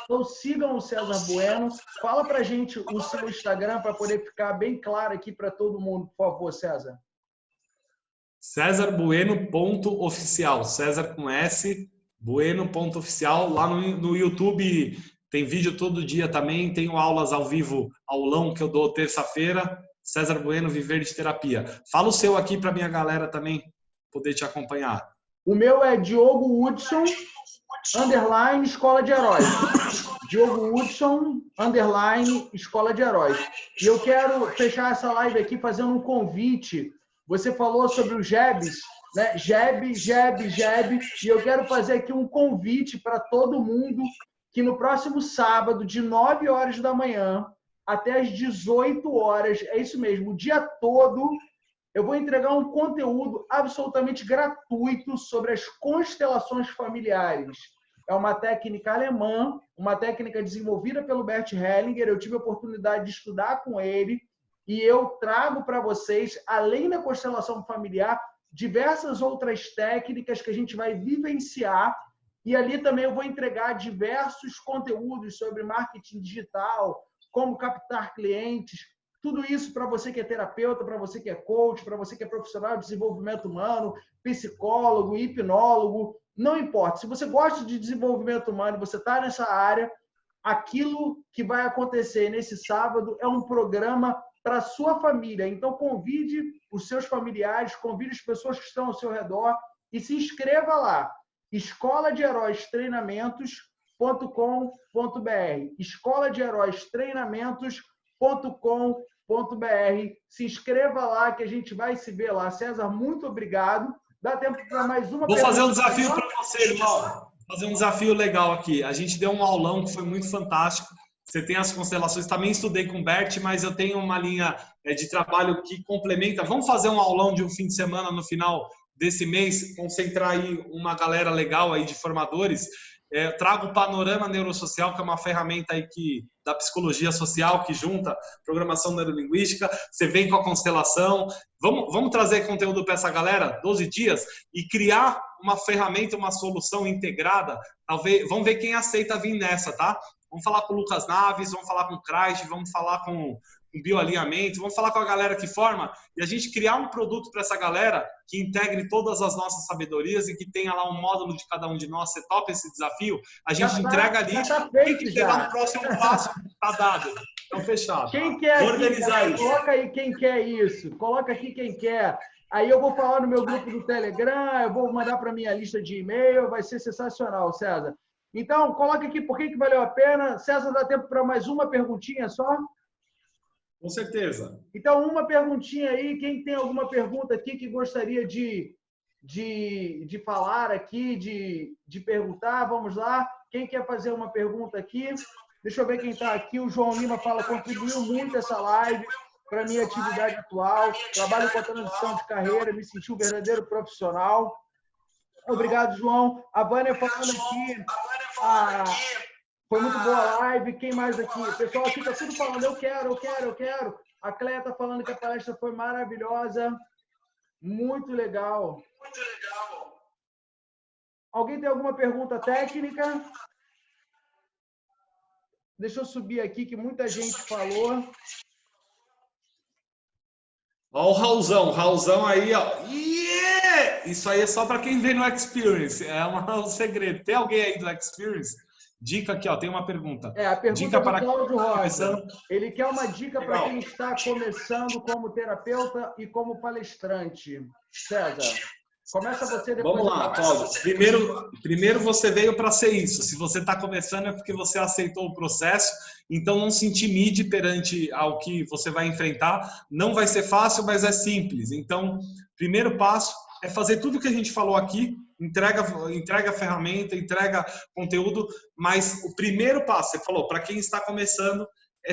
Então sigam o César Bueno. Fala pra gente o seu Instagram para poder ficar bem claro aqui para todo mundo, por favor, César. CésarBueno.oficial. César com S, Bueno.oficial. Lá no YouTube tem vídeo todo dia também. Tenho aulas ao vivo, aulão que eu dou terça-feira. César Bueno, Viver de Terapia. Fala o seu aqui para minha galera também poder te acompanhar. O meu é Diogo Hudson, _ Escola de Heróis. Diogo Hudson, _ Escola de Heróis. E eu quero fechar essa live aqui fazendo um convite. Você falou sobre o JEBs, né? JEB. E eu quero fazer aqui um convite para todo mundo que no próximo sábado, de 9 horas da manhã até as 18 horas, é isso mesmo, o dia todo, eu vou entregar um conteúdo absolutamente gratuito sobre as constelações familiares. É uma técnica alemã, uma técnica desenvolvida pelo Bert Hellinger. Eu tive a oportunidade de estudar com ele e eu trago para vocês, além da constelação familiar, diversas outras técnicas que a gente vai vivenciar. E ali também eu vou entregar diversos conteúdos sobre marketing digital, como captar clientes, tudo isso para você que é terapeuta, para você que é coach, para você que é profissional de desenvolvimento humano, psicólogo, hipnólogo, não importa. Se você gosta de desenvolvimento humano e você está nessa área, aquilo que vai acontecer nesse sábado é um programa para a sua família. Então, convide os seus familiares, convide as pessoas que estão ao seu redor e se inscreva lá. Escola de Heróis Treinamentos.com.br. Escola de Heróis Treinamentos.com.br. Se inscreva lá que a gente vai se ver lá. César, muito obrigado. Dá tempo para mais uma pergunta. Vou fazer um desafio para você, irmão. Fazer um desafio legal aqui. A gente deu um aulão que foi muito fantástico. Você tem as constelações. Também estudei com o Bert, mas eu tenho uma linha de trabalho que complementa. Vamos fazer um aulão de um fim de semana no final desse mês, concentrar aí uma galera legal aí de formadores. Trago o Panorama Neurosocial, que é uma ferramenta aí da psicologia social que junta programação neurolinguística. Você vem com a constelação. Vamos trazer conteúdo para essa galera, 12 dias, e criar uma ferramenta, uma solução integrada. Talvez, vamos ver quem aceita vir nessa, tá? Vamos falar com o Lucas Naves, vamos falar com o Kreis, vamos falar com o bioalinhamento, vamos falar com a galera que forma e a gente criar um produto para essa galera que integre todas as nossas sabedorias e que tenha lá um módulo de cada um de nós. Você topa esse desafio? A gente entrega ali. Quem que pegar no próximo passo, tá dado. Então, fechado. Quem quer organizar isso? Coloca aí quem quer isso. Coloca aqui quem quer. Aí eu vou falar no meu grupo do Telegram, eu vou mandar para minha lista de e-mail, vai ser sensacional, César. Então, coloca aqui por que valeu a pena. César, dá tempo para mais uma perguntinha só? Com certeza. Então, uma perguntinha aí. Quem tem alguma pergunta aqui que gostaria de falar aqui, de perguntar? Vamos lá. Quem quer fazer uma pergunta aqui? Deixa eu ver quem está aqui. O João Lima fala, contribuiu muito essa live para a minha atividade atual. Trabalho com a transição de carreira, me senti um verdadeiro profissional. Obrigado, João. A Vânia falando aqui. Foi muito boa a live. Quem mais aqui? O pessoal aqui está tudo falando, eu quero. A Cléia está falando que a palestra foi maravilhosa. Muito legal. Alguém tem alguma pergunta técnica? Deixa eu subir aqui, que muita gente falou. Ó o Raulzão aí, ó. Yeah! Isso aí é só para quem vem no Experience. É um segredo. Tem alguém aí do Experience? Dica aqui, ó, tem uma pergunta. A pergunta dica para Cláudio Rosa. Ele quer uma dica para quem está começando como terapeuta e como palestrante. César. Começa você depois. Vamos lá, Cláudio. Primeiro você veio para ser isso. Se você está começando é porque você aceitou o processo. Então não se intimide perante ao que você vai enfrentar. Não vai ser fácil, mas é simples. Então, primeiro passo é fazer tudo o que a gente falou aqui. Entrega a ferramenta, entrega conteúdo. Mas o primeiro passo, você falou, para quem está começando,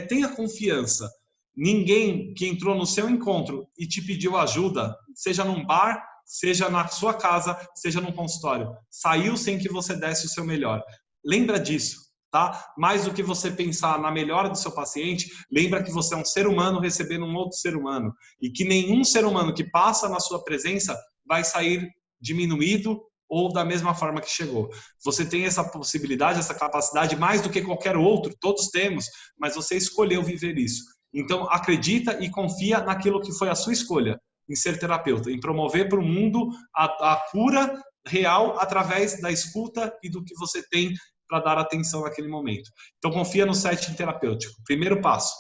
tenha confiança. Ninguém que entrou no seu encontro e te pediu ajuda, seja num bar, seja na sua casa, seja num consultório, saiu sem que você desse o seu melhor. Lembra disso, tá? Mais do que você pensar na melhora do seu paciente, lembra que você é um ser humano recebendo um outro ser humano e que nenhum ser humano que passa na sua presença vai sair diminuído ou da mesma forma que chegou. Você tem essa possibilidade, essa capacidade mais do que qualquer outro, todos temos, mas você escolheu viver isso. Então, acredita e confia naquilo que foi a sua escolha, em ser terapeuta, em promover para o mundo a cura real através da escuta e do que você tem para dar atenção naquele momento. Então, confia no setting terapêutico. Primeiro passo.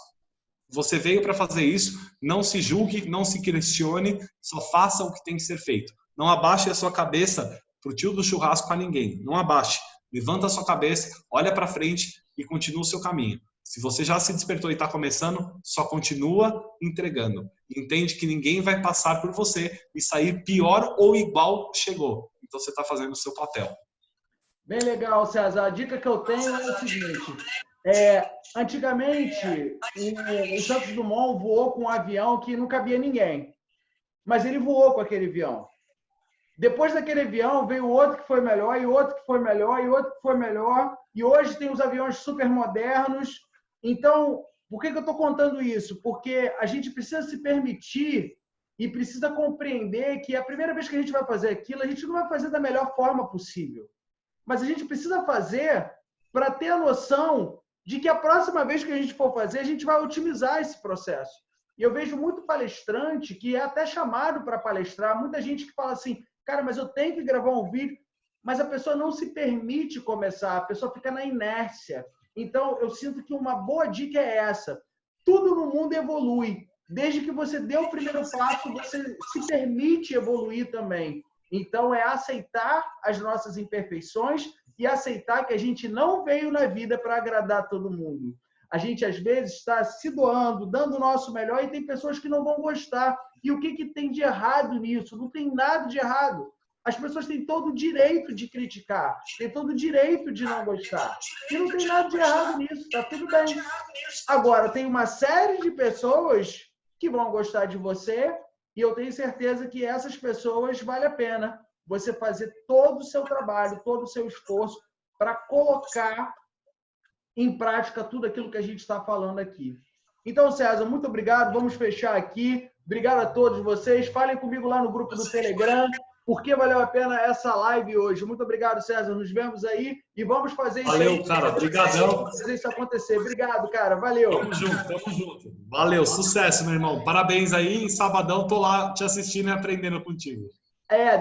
Você veio para fazer isso, não se julgue, não se questione, só faça o que tem que ser feito. Não abaixe a sua cabeça para o tio do churrasco a ninguém. Não abaixe. Levanta a sua cabeça, olha para frente e continua o seu caminho. Se você já se despertou e está começando, só continua entregando. Entende que ninguém vai passar por você e sair pior ou igual chegou. Então você está fazendo o seu papel. Bem legal, César. A dica que eu tenho é o seguinte. Antigamente, o Santos Dumont voou com um avião que não cabia ninguém. Mas ele voou com aquele avião. Depois daquele avião, veio outro que foi melhor, e outro que foi melhor, e outro que foi melhor. E hoje tem os aviões super modernos. Então, por que eu estou contando isso? Porque a gente precisa se permitir e precisa compreender que a primeira vez que a gente vai fazer aquilo, a gente não vai fazer da melhor forma possível. Mas a gente precisa fazer para ter a noção de que a próxima vez que a gente for fazer, a gente vai otimizar esse processo. E eu vejo muito palestrante que é até chamado para palestrar, muita gente que fala assim, cara, mas eu tenho que gravar um vídeo, mas a pessoa não se permite começar, a pessoa fica na inércia. Então, eu sinto que uma boa dica é essa. Tudo no mundo evolui. Desde que você dê o primeiro passo, você se permite evoluir também. Então, é aceitar as nossas imperfeições e aceitar que a gente não veio na vida para agradar todo mundo. A gente, às vezes, está se doando, dando o nosso melhor e tem pessoas que não vão gostar. E o que tem de errado nisso? Não tem nada de errado. As pessoas têm todo o direito de criticar, têm todo o direito de não gostar. E não tem nada de errado nisso, está tudo bem. Agora, tem uma série de pessoas que vão gostar de você e eu tenho certeza que essas pessoas vale a pena você fazer todo o seu trabalho, todo o seu esforço para colocar em prática tudo aquilo que a gente está falando aqui. Então, César, muito obrigado. Vamos fechar aqui. Obrigado a todos vocês. Falem comigo lá no grupo do Telegram. Por que valeu a pena essa live hoje? Muito obrigado, César. Nos vemos aí e vamos fazer isso. Valeu, cara. Obrigadão. Fazer isso acontecer. Obrigado, cara. Valeu. Tamo junto. Valeu, sucesso, meu irmão. Parabéns aí. Em sabadão tô lá te assistindo e aprendendo contigo.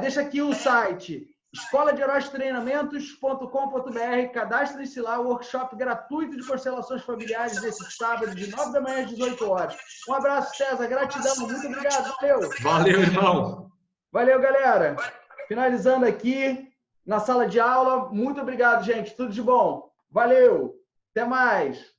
Deixa aqui o site escoladeheróistreinamentos.com.br. Cadastre-se lá, workshop gratuito de constelações familiares esse sábado, de 9 da manhã às 18 horas. Um abraço, César. Gratidão. Muito obrigado. Valeu. Valeu, irmão. Valeu, galera. Finalizando aqui na sala de aula. Muito obrigado, gente. Tudo de bom. Valeu. Até mais.